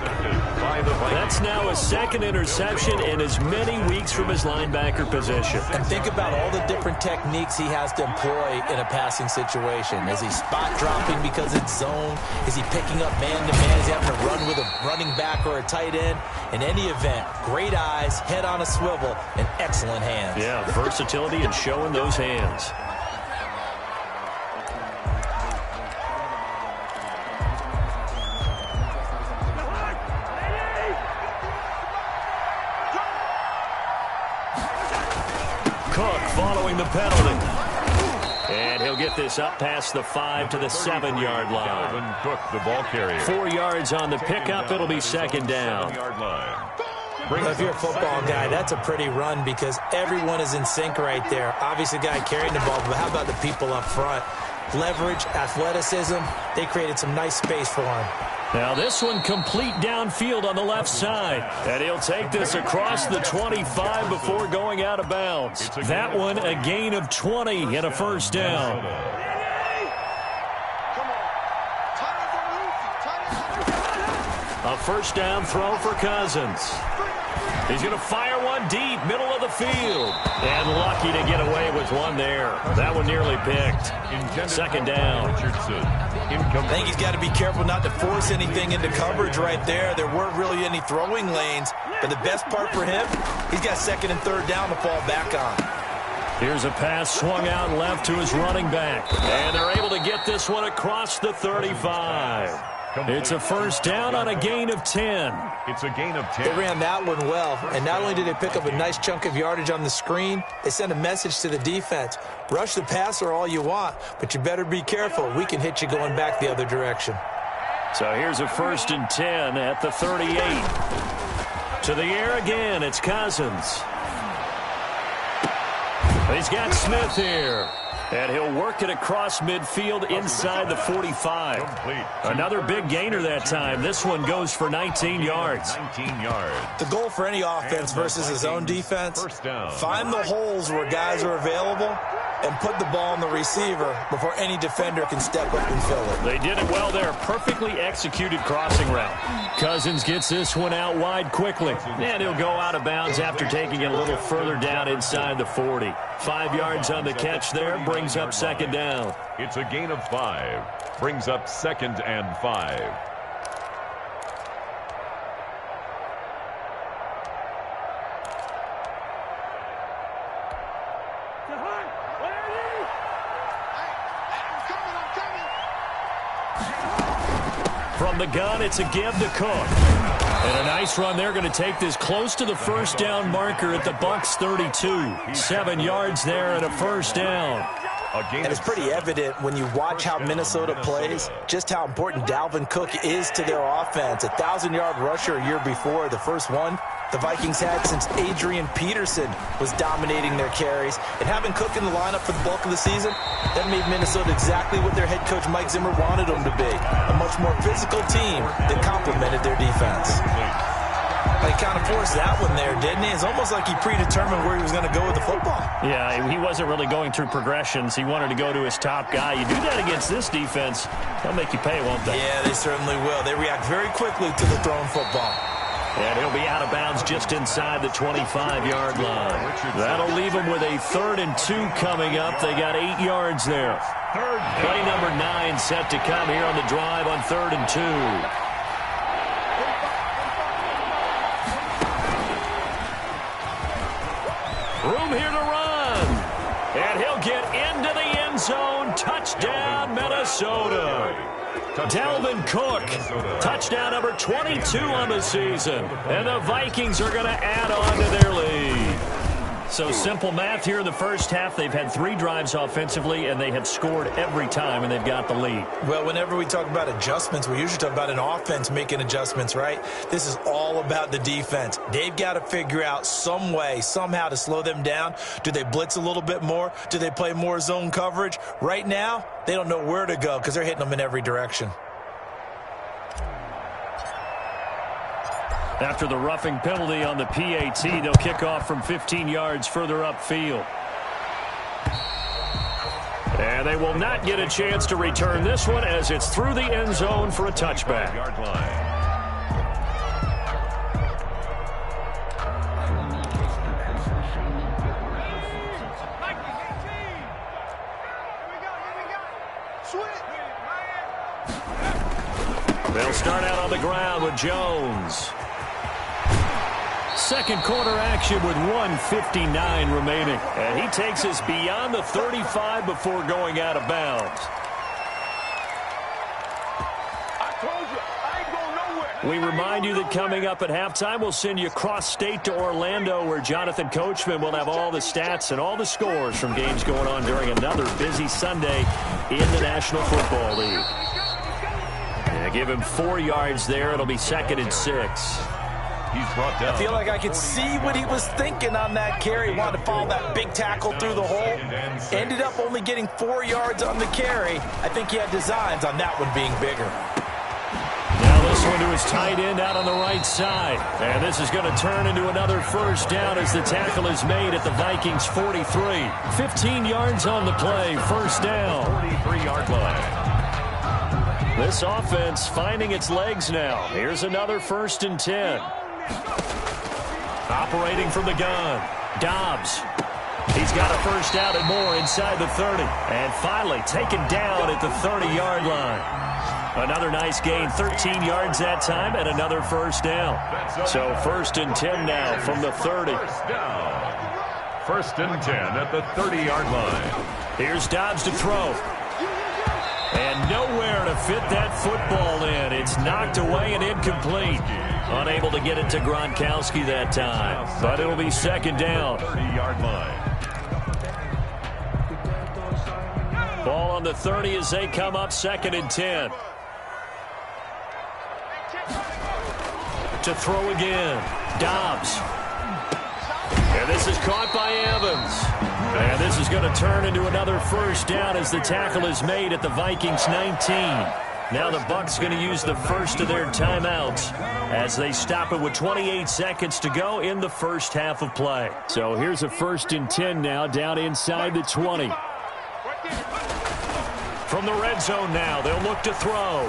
That's now his second interception in as many weeks from his linebacker position. And think about all the different techniques he has to employ in a passing situation. Is he spot dropping because it's zone? Is he picking up man-to-man? Is he having to run with a running back or a tight end? In any event, great eyes, head on a swivel, and excellent hands. Yeah, versatility and showing those hands. Following the penalty. And he'll get this up past the 5 to the 7-yard line. Dalvin Cook, the ball carrier. 4 yards on the pickup. It'll be second down. Well, if you're a football guy, that's a pretty run because everyone is in sync right there. Obviously, the guy carrying the ball, but how about the people up front? Leverage, athleticism, they created some nice space for him. Now this one complete downfield on the left side. And he'll take this across the 25 before going out of bounds. That one a gain of 20 and a first down. A first down throw for Cousins. He's going to fire one deep, middle of the field. And lucky to get away with one there. That one nearly picked. Second down. I think he's got to be careful not to force anything into coverage right there. There weren't really any throwing lanes. But the best part for him, he's got second and third down to fall back on. Here's a pass swung out left to his running back. And they're able to get this one across the 35. It's a first down on a gain of 10. It's a gain of 10. They ran that one well, and not only did they pick up a nice chunk of yardage on the screen, they sent a message to the defense. Rush the passer all you want, but you better be careful. We can hit you going back the other direction. So here's a first and 10 at the 38. To the air again, it's Cousins. He's got Smith here. And he'll work it across midfield inside the 45. Another big gainer that time. This one goes for 19 yards. 19 yards. The goal for any offense versus his own defense, find the holes where guys are available and put the ball on the receiver before any defender can step up and fill it. They did it well there. Perfectly executed crossing route. Cousins gets this one out wide quickly. And he'll go out of bounds after taking it a little further down inside the 40. 5 yards on the catch there. Brings up second down. It's a gain of 5. Brings up second and 5. From the gun, it's a give to Cook. And a nice run there, going to take this close to the first down marker at the Bucs 32. 7 yards there and a first down. And it's pretty evident when you watch how Minnesota plays, just how important Dalvin Cook is to their offense. A 1,000-yard rusher a year before, the first one the Vikings had since Adrian Peterson was dominating their carries. And having Cook in the lineup for the bulk of the season, that made Minnesota exactly what their head coach Mike Zimmer wanted them to be. A much more physical team that complemented their defense. He kind of forced that one there, didn't he? It's almost like he predetermined where he was going to go with the football. Yeah, he wasn't really going through progressions. He wanted to go to his top guy. You do that against this defense, they'll make you pay, won't they? Yeah, they certainly will. They react very quickly to the thrown football. And he'll be out of bounds just inside the 25-yard line. That'll leave him with a 3rd and 2 coming up. They got 8 yards there. Play number 9 set to come here on the drive on 3rd and 2. Room here to run. And he'll get into the end zone. Touchdown, Minnesota. Dalvin Cook, touchdown number 22 on the season. And the Vikings are going to add on to their lead. So simple math here in the first half. They've had 3 drives offensively, and they have scored every time, and they've got the lead. Well, whenever we talk about adjustments, we usually talk about an offense making adjustments, right? This is all about the defense. They've got to figure out some way, somehow to slow them down. Do they blitz a little bit more? Do they play more zone coverage? Right now, they don't know where to go because they're hitting them in every direction. After the roughing penalty on the PAT, they'll kick off from 15 yards further upfield. And they will not get a chance to return this one as it's through the end zone for a touchback. They'll start out on the ground with Jones. Second quarter action with 1:59 remaining. And he takes us beyond the 35 before going out of bounds. We remind you that coming up at halftime, we'll send you cross-state to Orlando, where Jonathan Coachman will have all the stats and all the scores from games going on during another busy Sunday in the National Football League. Yeah, give him 4 yards there. It'll be 2nd and 6. He's brought down. I feel like I could see what he was thinking on that carry. Wanted to follow that big tackle through the hole. Ended up only getting 4 yards on the carry. I think he had designs on that one being bigger. Now this one to his tight end out on the right side. And this is going to turn into another first down as the tackle is made at the Vikings 43. 15 yards on the play, first down. 43-yard line. This offense finding its legs now. Here's another 1st and 10. Operating from the gun, Dobbs. He's got a first down and more inside the 30. And finally taken down at the 30-yard line. Another nice gain, 13 yards that time, and another first down. So 1st and 10 now from the 30. 1st and 10 at the 30-yard line. Here's Dobbs to throw. And nowhere to fit that football in. It's knocked away and incomplete. Unable to get it to Gronkowski that time. But it'll be 2nd down. 30-yard line. Ball on the 30 as they come up, 2nd and 10. To throw again. Dobbs. And this is caught by Evans. And this is going to turn into another first down as the tackle is made at the Vikings 19. Now the Bucs going to use the first of their timeouts as they stop it with 28 seconds to go in the first half of play. So here's a 1st and 10 now down inside the 20. From the red zone now, they'll look to throw.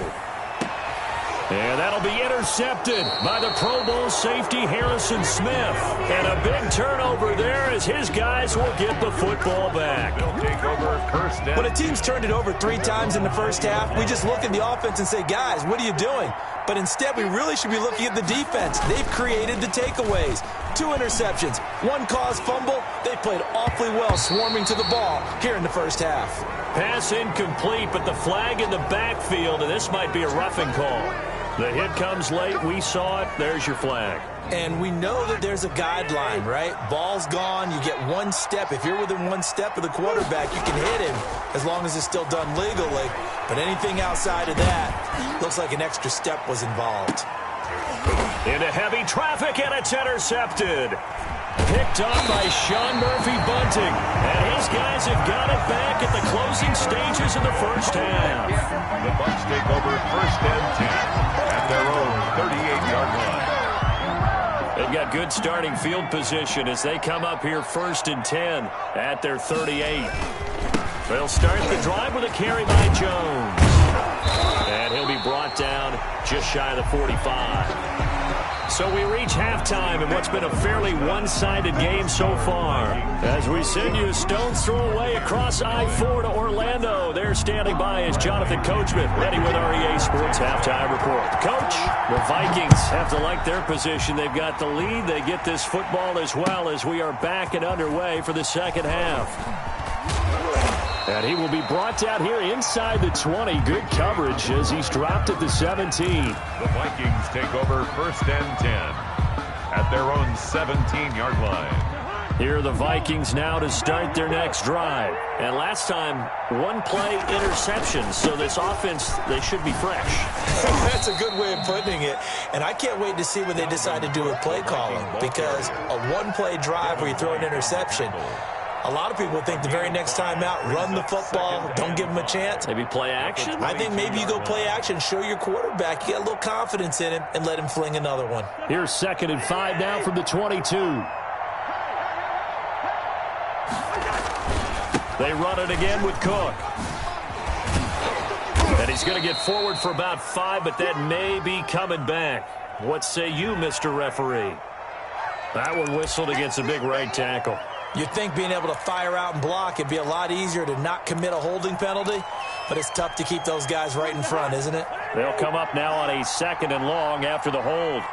And that'll be intercepted by the Pro Bowl safety Harrison Smith. And a big turnover there as his guys will get the football back. They'll take over 1st down. When a team's turned it over 3 times in the first half, we just look at the offense and say, guys, what are you doing? But instead, we really should be looking at the defense. They've created the takeaways. 2 interceptions, 1 caused fumble. They played awfully well swarming to the ball here in the first half. Pass incomplete, but the flag in the backfield, and this might be a roughing call. The hit comes late. We saw it. There's your flag. And we know that there's a guideline, right? Ball's gone. You get 1 step. If you're within 1 step of the quarterback, you can hit him as long as it's still done legally. But anything outside of that, looks like an extra step was involved. Into heavy traffic, and it's intercepted. Picked up by Sean Murphy-Bunting. And his guys have got it back at the closing stages of the first half. The Bucs take over 1st and 10 at their own 38-yard line. They've got good starting field position as they come up here 1st and 10 at their 38. They'll start the drive with a carry by Jones. And he'll be brought down just shy of the 45. So we reach halftime in what's been a fairly one-sided game so far. As we send you a stone's throw away across I-4 to Orlando. There standing by is Jonathan Coachman, ready with our EA Sports Halftime Report. Coach, the Vikings have to like their position. They've got the lead. They get this football as well as we are back and underway for the second half. And he will be brought down here inside the 20. Good coverage as he's dropped at the 17. The Vikings take over 1st and 10 at their own 17-yard line. Here are the Vikings now to start their next drive. And last time, 1-play interception. So this offense, they should be fresh. That's a good way of putting it. And I can't wait to see what they decide to do with play calling. Because a 1-play drive where you throw an interception, a lot of people think the very next time out, run the football, don't give him a chance. Maybe play action? I think maybe you go play action, show your quarterback, you get a little confidence in him, and let him fling another one. Here's 2nd and 5 now from the 22. They run it again with Cook. And he's going to get forward for about 5, but that may be coming back. What say you, Mr. Referee? That one whistled against a big right tackle. You'd think being able to fire out and block, it'd be a lot easier to not commit a holding penalty, but it's tough to keep those guys right in front, isn't it? They'll come up now on a 2nd and long after the hold.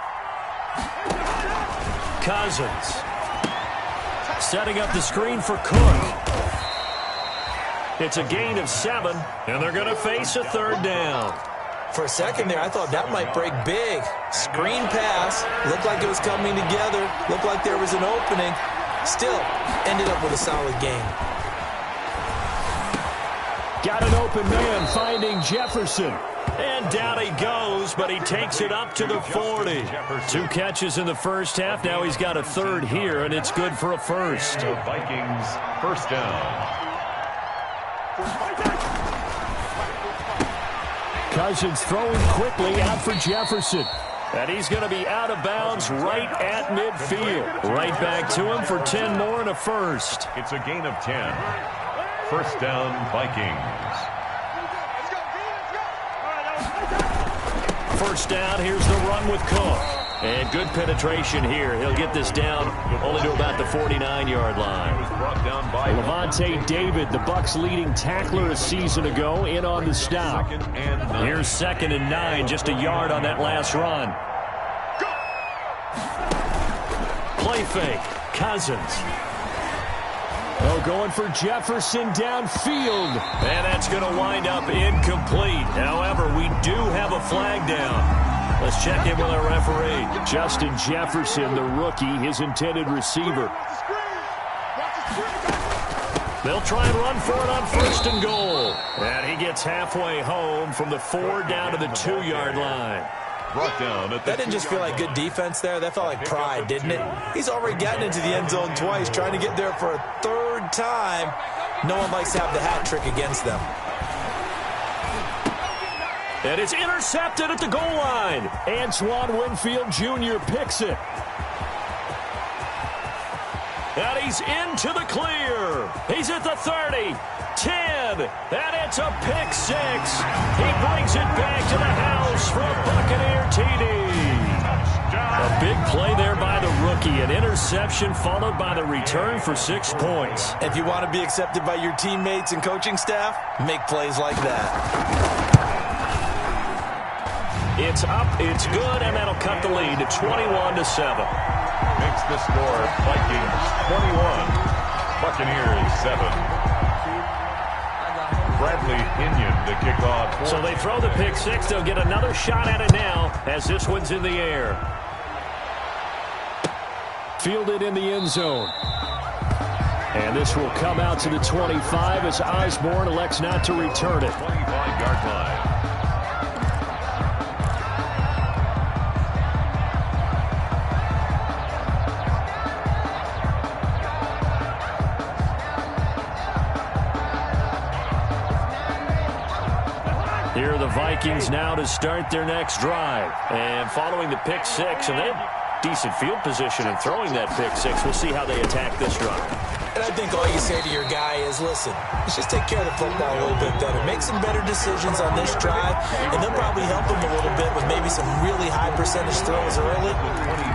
Cousins setting up the screen for Cook. It's a gain of 7, and they're going to face a 3rd down. For a second there, I thought that might break big. Screen pass. Looked like it was coming together. Looked like there was an opening. Still, ended up with a solid game. Got an open man finding Jefferson. And down he goes, but he takes it up to the 40. 2 catches in the first half. Now he's got a 3rd here, and it's good for a 1st. The Vikings, 1st down. Cousins throwing quickly out for Jefferson. And he's going to be out of bounds right at midfield. Right back to him for 10 more and a 1st. It's a gain of 10. 1st down, Vikings. 1st down, here's the run with Cook. And good penetration here. He'll get this down only to about the 49-yard line. Levante David, the Bucs' leading tackler a season ago, in on the stop. Here's 2nd and 9, just a yard on that last run. Play fake, Cousins. Oh, going for Jefferson downfield. And that's going to wind up incomplete. However, we do have a flag down. Let's check in with our referee. Justin Jefferson, the rookie, his intended receiver. They'll try and run for it on 1st and goal. And he gets halfway home from the 4 down to the 2-yard line. That didn't just feel like good defense there. That felt like pride, didn't it? He's already gotten into the end zone twice, trying to get there for a 3rd time. No one likes to have the hat trick against them. And it's intercepted at the goal line. Antoine Winfield Jr. picks it. And he's into the clear. He's at the 30, 10, and it's a pick 6. He brings it back to the house for a Buccaneer TD. A big play there by the rookie. An interception followed by the return for 6 points. If you want to be accepted by your teammates and coaching staff, make plays like that. It's up, it's good, and that'll cut the lead to 21-7. Makes the score Vikings 21, Buccaneers 7. Bradley Pinion to kick off. So they throw the pick 6. They'll get another shot at it now as this one's in the air. Fielded in the end zone. And this will come out to the 25 as Osborne elects not to return it. 25-yard line. Here are the Vikings now to start their next drive. And following the pick 6, and they have decent field position in throwing that pick 6. We'll see how they attack this drive. And I think all you say to your guy is, listen, let's just take care of the football a little bit better. Make some better decisions on this drive, and they'll probably help him a little bit with maybe some really high percentage throws early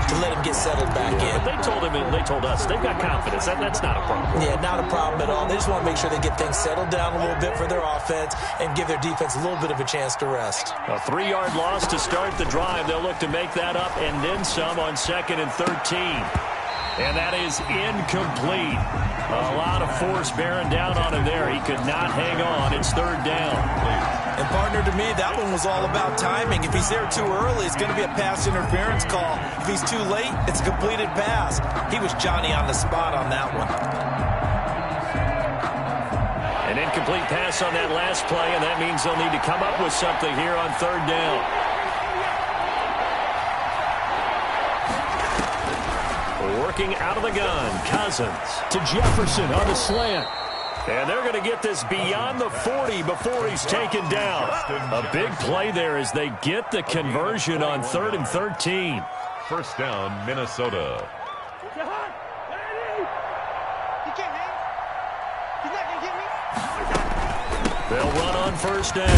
to let him get settled back in. But they told him and they told us they've got confidence. That's not a problem. Yeah, not a problem at all. They just want to make sure they get things settled down a little bit for their offense and give their defense a little bit of a chance to rest. A 3-yard loss to start the drive. They'll look to make that up and then some on 2nd and 13. And that is incomplete. A lot of force bearing down on him there. He could not hang on. It's 3rd down. And partner, to me, that one was all about timing. If he's there too early, it's going to be a pass interference call. If he's too late, it's a completed pass. He was Johnny on the spot on that one. An incomplete pass on that last play, and that means they'll need to come up with something here on 3rd down. Working out of the gun, Cousins to Jefferson on the slant. And they're going to get this beyond the 40 before he's taken down. A big play there as they get the conversion on 3rd and 13. 1st down, Minnesota. They'll run on first down.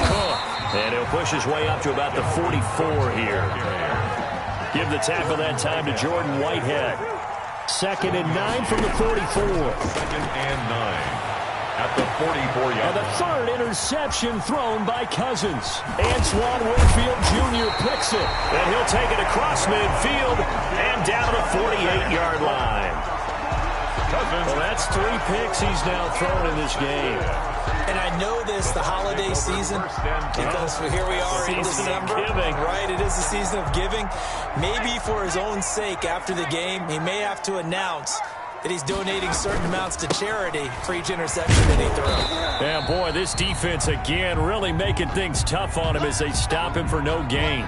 Cook. And he'll push his way up to about the 44 here. Give the tackle that time to Jordan Whitehead. 2nd and 9 from the 44. 2nd and 9 at the 44-yard line. And the third interception thrown by Cousins. Antoine Winfield Jr. picks it. And he'll take it across midfield and down to the 48-yard line. Well, that's 3 picks he's now thrown in this game. And I know this, the holiday season, because here we are in December. Right, it is the season of giving. Maybe for his own sake, after the game, he may have to announce that he's donating certain amounts to charity for each interception that he throws. Yeah, boy, this defense again really making things tough on him as they stop him for no gain.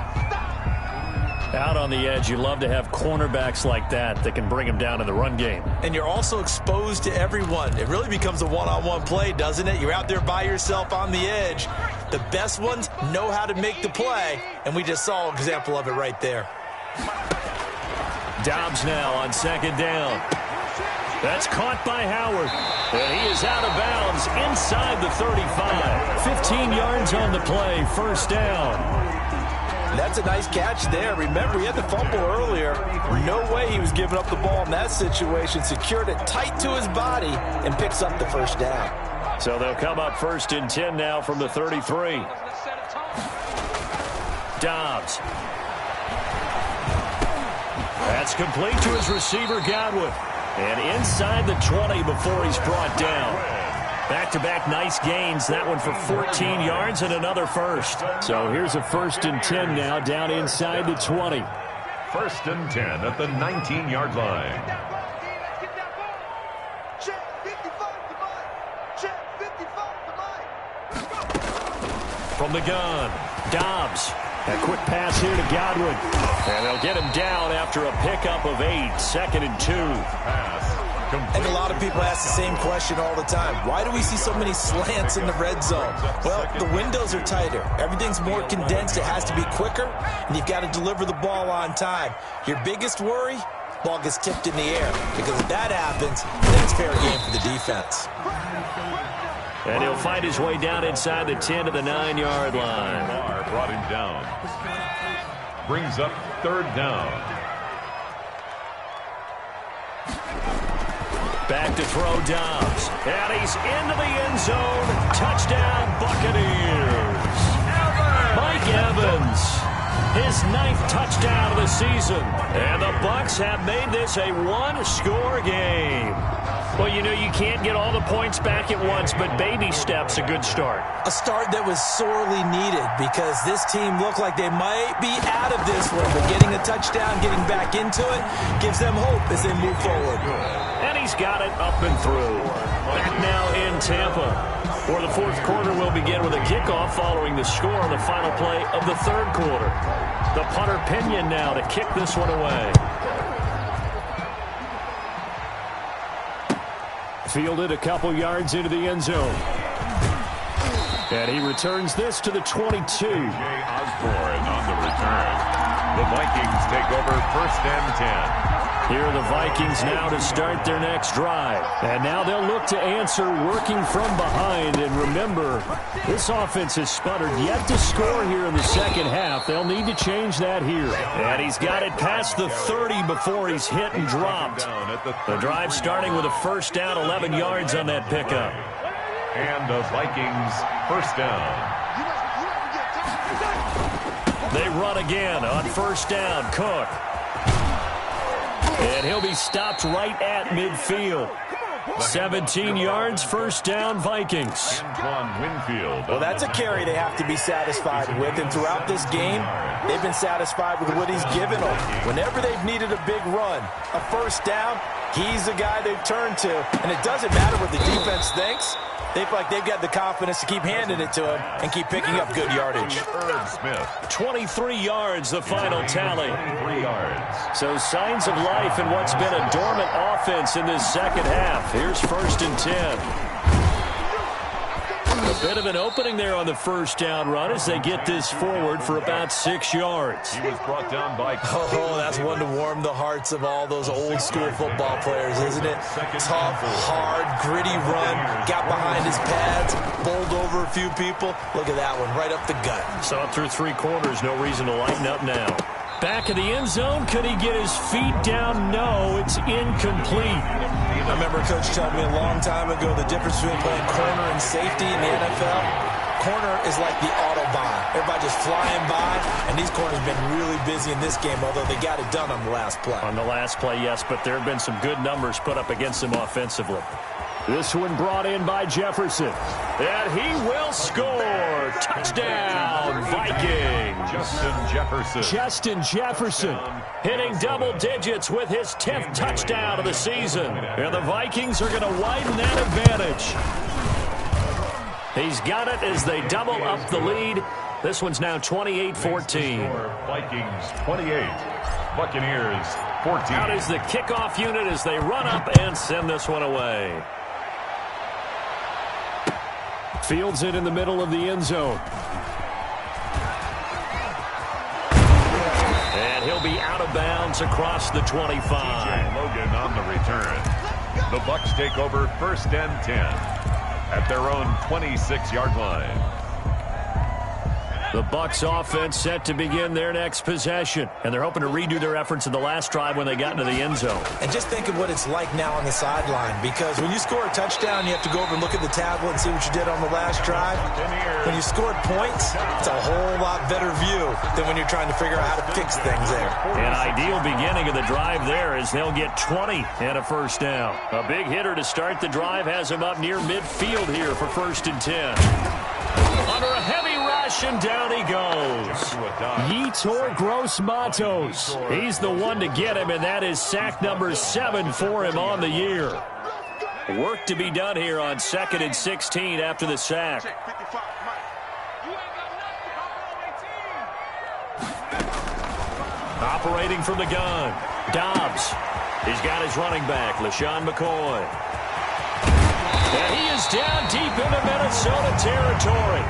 Out on the edge, you love to have cornerbacks like that can bring him down in the run game. And you're also exposed to everyone. It really becomes a one-on-one play, doesn't it? You're out there by yourself on the edge. The best ones know how to make the play, and we just saw an example of it right there. Dobbs now on 2nd down. That's caught by Howard. And he is out of bounds inside the 35. 15 yards on the play, first down. That's a nice catch there. Remember, he had the fumble earlier. No way he was giving up the ball in that situation. Secured it tight to his body and picks up the first down. So they'll come up 1st and 10 now from the 33. Dobbs. That's complete to his receiver, Godwin. And inside the 20 before he's brought down. Back-to-back nice gains. That one for 14 yards and another first. So here's a 1st and 10 now down inside the 20. 1st and 10 at the 19-yard line. From the gun, Dobbs. A quick pass here to Godwin. And they'll get him down after a pickup of 8. 2nd and 2. Pass. And a lot of people ask the same question all the time. Why do we see so many slants in the red zone? Well, the windows are tighter. Everything's more condensed. It has to be quicker, and you've got to deliver the ball on time. Your biggest worry? Ball gets tipped in the air. Because if that happens, then it's fair game for the defense. And he'll find his way down inside the 10 to the 9-yard line. Lamar brought him down. Brings up 3rd down. Back to throw Dobbs. And he's into the end zone. Touchdown, Buccaneers. Mike Evans. His 9th touchdown of the season. And the Bucs have made this a one-score game. Well, you know, you can't get all the points back at once, but baby steps, a good start. A start that was sorely needed because this team looked like they might be out of this one, but getting a touchdown, getting back into it, gives them hope as they move forward. And he's got it up and through. Back now in Tampa, where the 4th quarter will begin with a kickoff following the score on the final play of the 3rd quarter. The punter Pinion now to kick this one away. Fielded a couple yards into the end zone. And he returns this to the 22. Jay Osborne on the return. The Vikings take over 1st and 10. Here are the Vikings now to start their next drive. And now they'll look to answer working from behind. And remember, this offense has sputtered yet to score here in the 2nd half. They'll need to change that here. And he's got it past the 30 before he's hit and dropped. The drive starting with a 1st down, 11 yards on that pickup. And the Vikings 1st down. They run again on 1st down. Cook. And he'll be stopped right at midfield. 17 yards, 1st down, Vikings. Antoine Winfield. Well, that's a carry they have to be satisfied with. And throughout this game, they've been satisfied with what he's given them. Whenever they've needed a big run, a 1st down, he's the guy they've turned to. And it doesn't matter what the defense thinks. They feel like they've got the confidence to keep handing it to him and keep picking up good yardage. 23 yards, the final tally. 23 yards. So signs of life in what's been a dormant offense in this 2nd half. Here's 1st and 10. A bit of an opening there on the first down run as they get this forward for about 6 yards. He was brought down by... Oh, that's one to warm the hearts of all those old-school football players, isn't it? Tough, hard, gritty run, got behind his pads, bowled over a few people. Look at that one, right up the gut. So up through 3 quarters, no reason to lighten up now. Back of the end zone, could he get his feet down? No, it's incomplete. I remember Coach telling me a long time ago the difference between playing corner and safety in the NFL. Corner is like the Autobahn. Everybody just flying by, and these corners have been really busy in this game, although they got it done on the last play. On the last play, yes, but there have been some good numbers put up against them offensively. This one brought in by Jefferson. And he will score. Touchdown, Vikings. Justin Jefferson hitting double digits with his 10th touchdown of the season. And the Vikings are going to widen that advantage. He's got it as they double up the lead. This one's now 28-14. Vikings 28, Buccaneers 14. Out is the kickoff unit as they run up and send this one away. Fields it in the middle of the end zone. And he'll be out of bounds across the 25. TJ Logan on the return. The Bucs take over 1st and 10 at their own 26-yard line. The Bucs offense set to begin their next possession. And they're hoping to redo their efforts in the last drive when they got into the end zone. And just think of what it's like now on the sideline, because when you score a touchdown, you have to go over and look at the tablet and see what you did on the last drive. When you scored points, it's a whole lot better view than when you're trying to figure out how to fix things there. An ideal beginning of the drive there as they'll get 20 and a first down. A big hitter to start the drive has him up near midfield here for 1st and 10. Under a heavy rush, and down he goes. Yetur Gross-Matos. He's the one to get him, and that is sack number 7 for him on the year. Work to be done here on 2nd and 16 after the sack. Operating from the gun, Dobbs. He's got his running back, LaShawn McCoy. And he is down deep into Minnesota territory.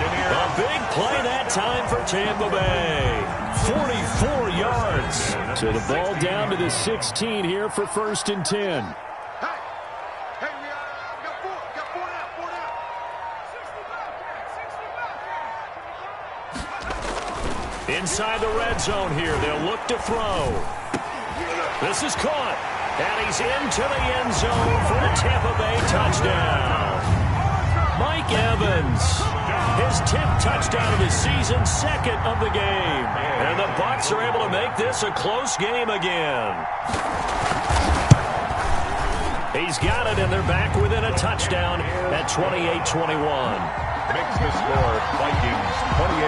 A big play that time for Tampa Bay. 44 yards. So the ball down to the 16 here for 1st and 10. Inside the red zone here, they'll look to throw. This is caught. And he's into the end zone for the Tampa Bay touchdown. Mike Evans, his 10th touchdown of the season, 2nd of the game. And the Bucs are able to make this a close game again. He's got it, and they're back within a touchdown at 28-21. Makes the score Vikings 28,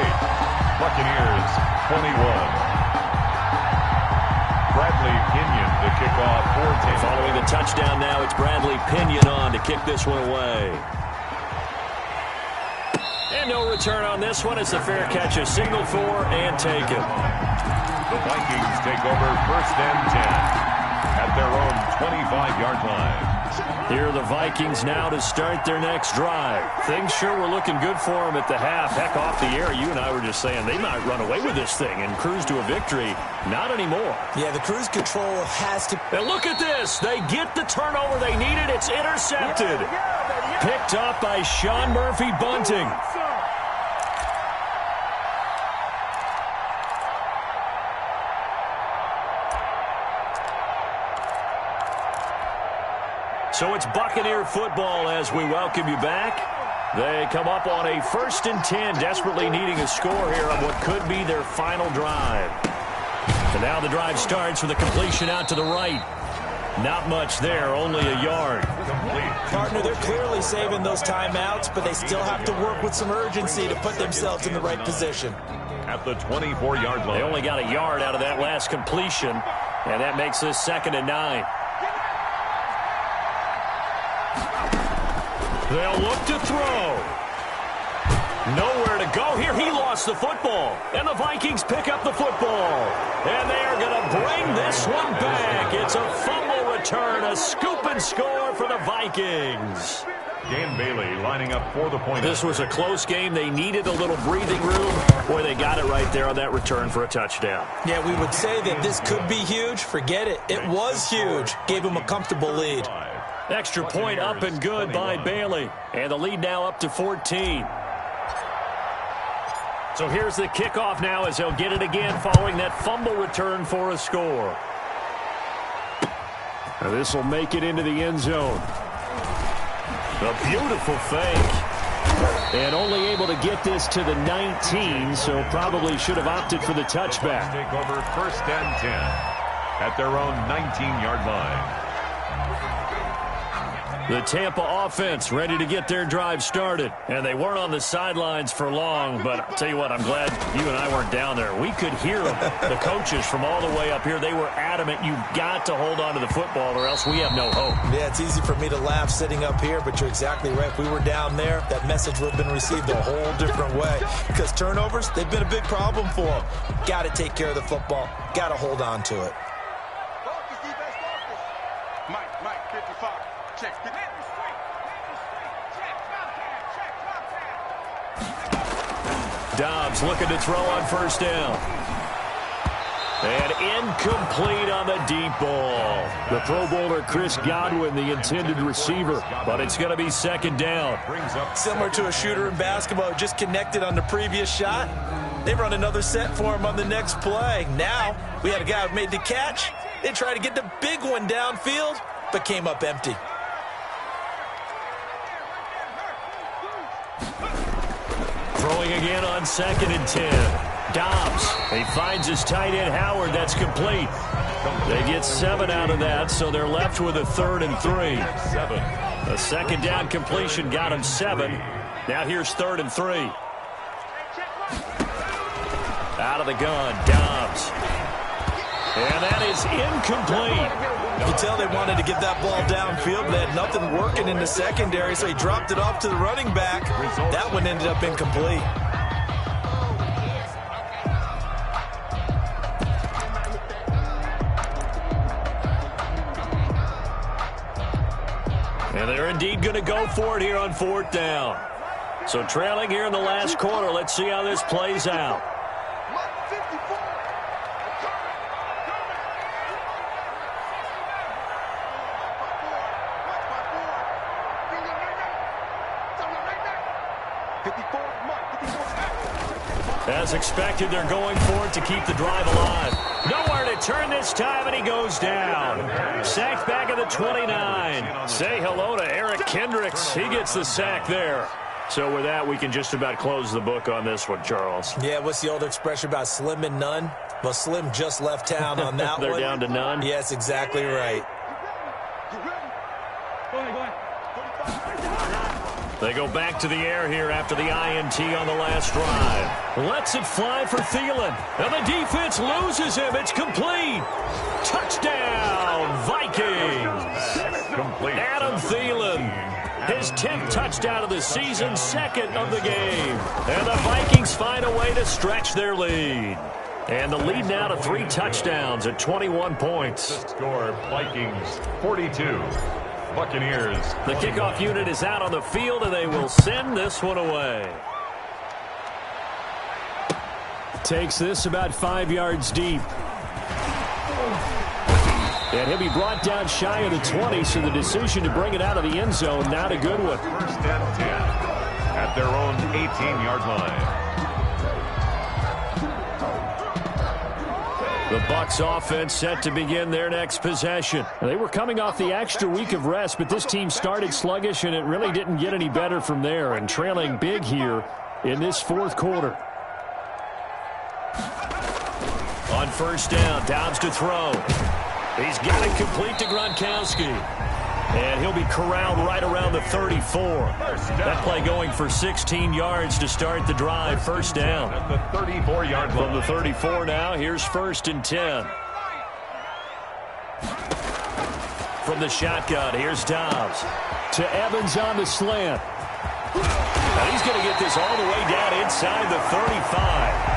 Buccaneers 21. Bradley Pinion to kick off for Tampa. Following the touchdown now, it's Bradley Pinion on to kick this one away. And no return on this one. It's a fair catch, a signal for and taken. The Vikings take over 1st and 10 at their own 25-yard line. Here are the Vikings now to start their next drive. Things sure were looking good for them at the half. Heck, off the air, you and I were just saying they might run away with this thing and cruise to a victory. Not anymore. Yeah, the cruise control has to... And look at this. They get the turnover they needed. It's intercepted. Picked up by Sean Murphy Bunting. So it's Buccaneer football as we welcome you back. They come up on a 1st and 10, desperately needing a score here on what could be their final drive. And now the drive starts with a completion out to the right. Not much there, only a yard. Partner, they're clearly saving those timeouts, but they still have to work with some urgency to put themselves in the right position. At the 24-yard line. They only got a yard out of that last completion, and that makes this 2nd and 9. They'll look to throw. Nowhere to go here. He lost the football. And the Vikings pick up the football. And they are going to bring this one back. It's a fumble return, a scoop and score score for the Vikings. Dan Bailey lining up for the point. This was a close game. They needed a little breathing room. Boy, they got it right there on that return for a touchdown. Yeah, we would say that this could be huge. Forget it. It was huge. Gave him a comfortable lead. Extra point up and good by Bailey. And the lead now up to 14. So here's the kickoff now as they'll get it again following that fumble return for a score. Now this will make it into the end zone. A beautiful fake. And only able to get this to the 19, so probably should have opted for the touchback. Take over 1st and 10 at their own 19-yard line. The Tampa offense ready to get their drive started. And they weren't on the sidelines for long, but I'll tell you what, I'm glad you and I weren't down there. We could hear them, the coaches from all the way up here. They were adamant, you've got to hold on to the football or else we have no hope. Yeah, it's easy for me to laugh sitting up here, but you're exactly right. If we were down there, that message would have been received a whole different way. Because turnovers, they've been a big problem for them. Got to take care of the football. Got to hold on to it. Mike, 55. Check. Dobbs looking to throw on 1st down. And incomplete on the deep ball. The Pro Bowler Chris Godwin, the intended receiver, but it's going to be 2nd down. Similar to a shooter in basketball, just connected on the previous shot. They run another set for him on the next play. Now, we had a guy who made the catch. They tried to get the big one downfield, but came up empty. Throwing again on 2nd and 10. Dobbs, he finds his tight end Howard. That's complete. They get 7 out of that, so they're left with a 3rd and 3. A 2nd down completion got him 7. Now here's 3rd and 3. Out of the gun, Dobbs. And that is incomplete. You can tell they wanted to get that ball downfield, but they had nothing working in the secondary, so he dropped it off to the running back. That one ended up incomplete. And they're indeed going to go for it here on 4th down. So trailing here in the last quarter. Let's see how this plays out. As expected, they're going for it to keep the drive alive. Nowhere to turn this time, and he goes down. Sacked back at the 29. Say hello to Eric Kendricks. He gets the sack there. So with that, we can just about close the book on this one, Charles. Yeah, what's the old expression about slim and none? Well, Slim just left town on that They're one. down to none? Yes, exactly right. They go back to the air here after the INT on the last drive. Lets it fly for Thielen. And the defense loses him. It's complete. Touchdown, Vikings. Complete. Adam Thielen. His 10th touchdown of the season, 2nd of the game. And the Vikings find a way to stretch their lead. And the lead now to 3 touchdowns at 21 points. The score, Vikings 42. Buccaneers. The kickoff unit is out on the field, and they will send this one away. Takes this about 5 yards deep. And he'll be brought down shy of the 20, so the decision to bring it out of the end zone, not a good one. 1st and 10 at their own 18-yard line. The Bucs offense set to begin their next possession. They were coming off the extra week of rest, but this team started sluggish, and it really didn't get any better from there, and trailing big here in this 4th quarter. On 1st down, Dobbs to throw. He's got it complete to Gronkowski. And he'll be corralled right around the 34. That play going for 16 yards to start the drive. 1st down. At the 34-yard line. From the 34 now, here's 1st and 10. From the shotgun, here's Dobbs. To Evans on the slant. And he's going to get this all the way down inside the 35.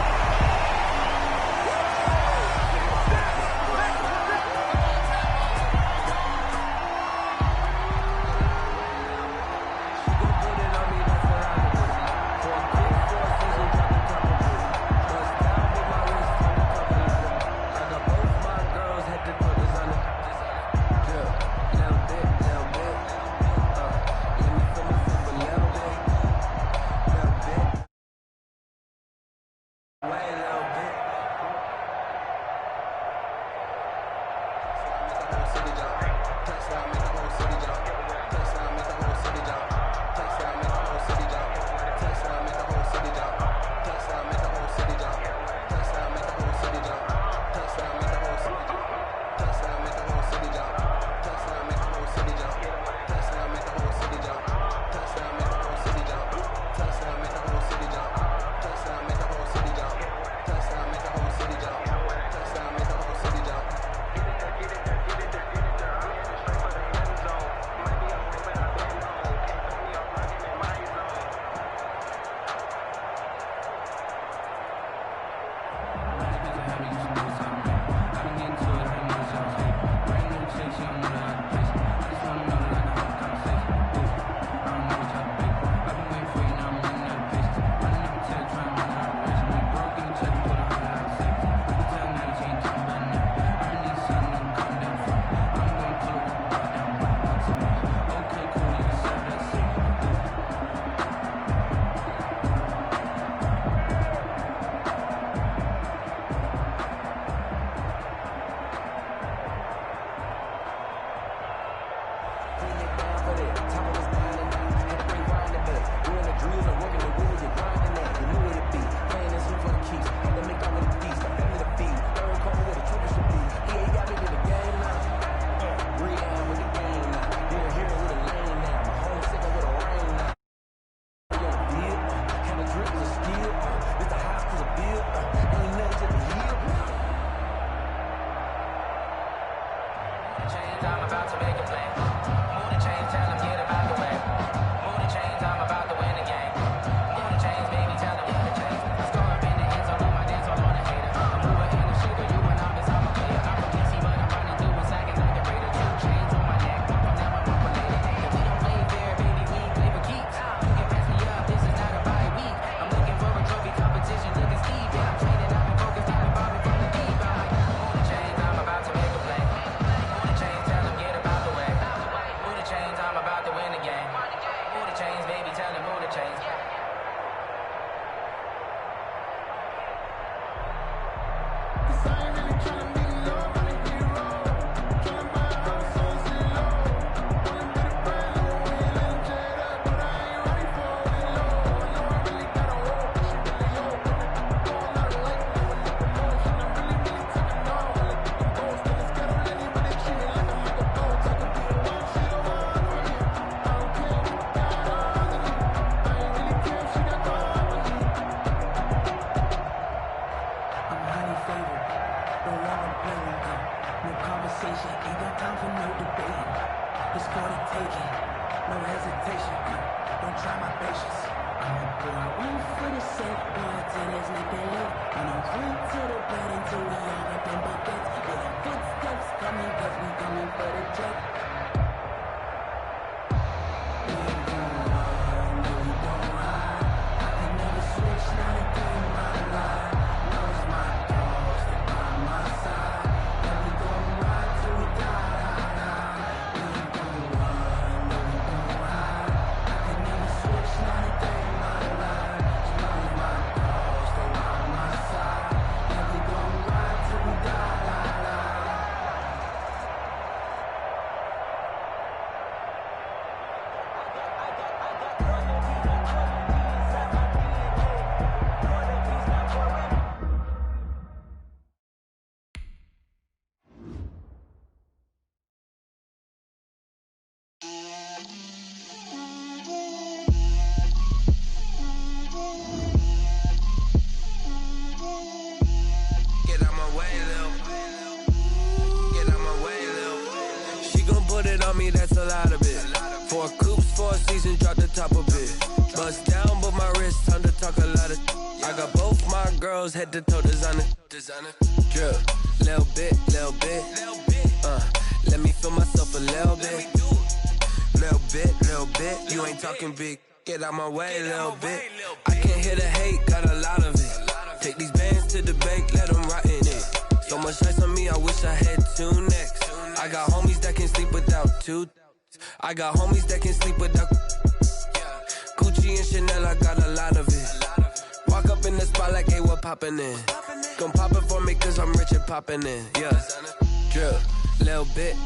no hesitation. Don't try my patience. I'ma put out one for the safe, one till there's nothing left. And I'm free to the bed until we all got them buckets. Yeah, the footsteps coming, cause we coming for the check. That's a lot of it. 4 coops, 4 seasons, drop the top of it. Bust down, but my wrist, time to talk a lot of. I got both my girls head to toe designer. Drip, little bit. Let me feel myself a little bit. Little bit. You ain't talking big. Get out my way, little bit. I can't hear the hate, got a lot of it. Take these bands to the bank, let them rot in it. So much ice on me, I wish I had 2 necks. I got homies that can sleep without 2. I got homies that can sleep without Gucci and Chanel, I got a lot of it. Walk up in the spot like, hey, what poppin' in? Gon' pop it for me cause I'm rich and poppin' in, yeah. Drip, little bit.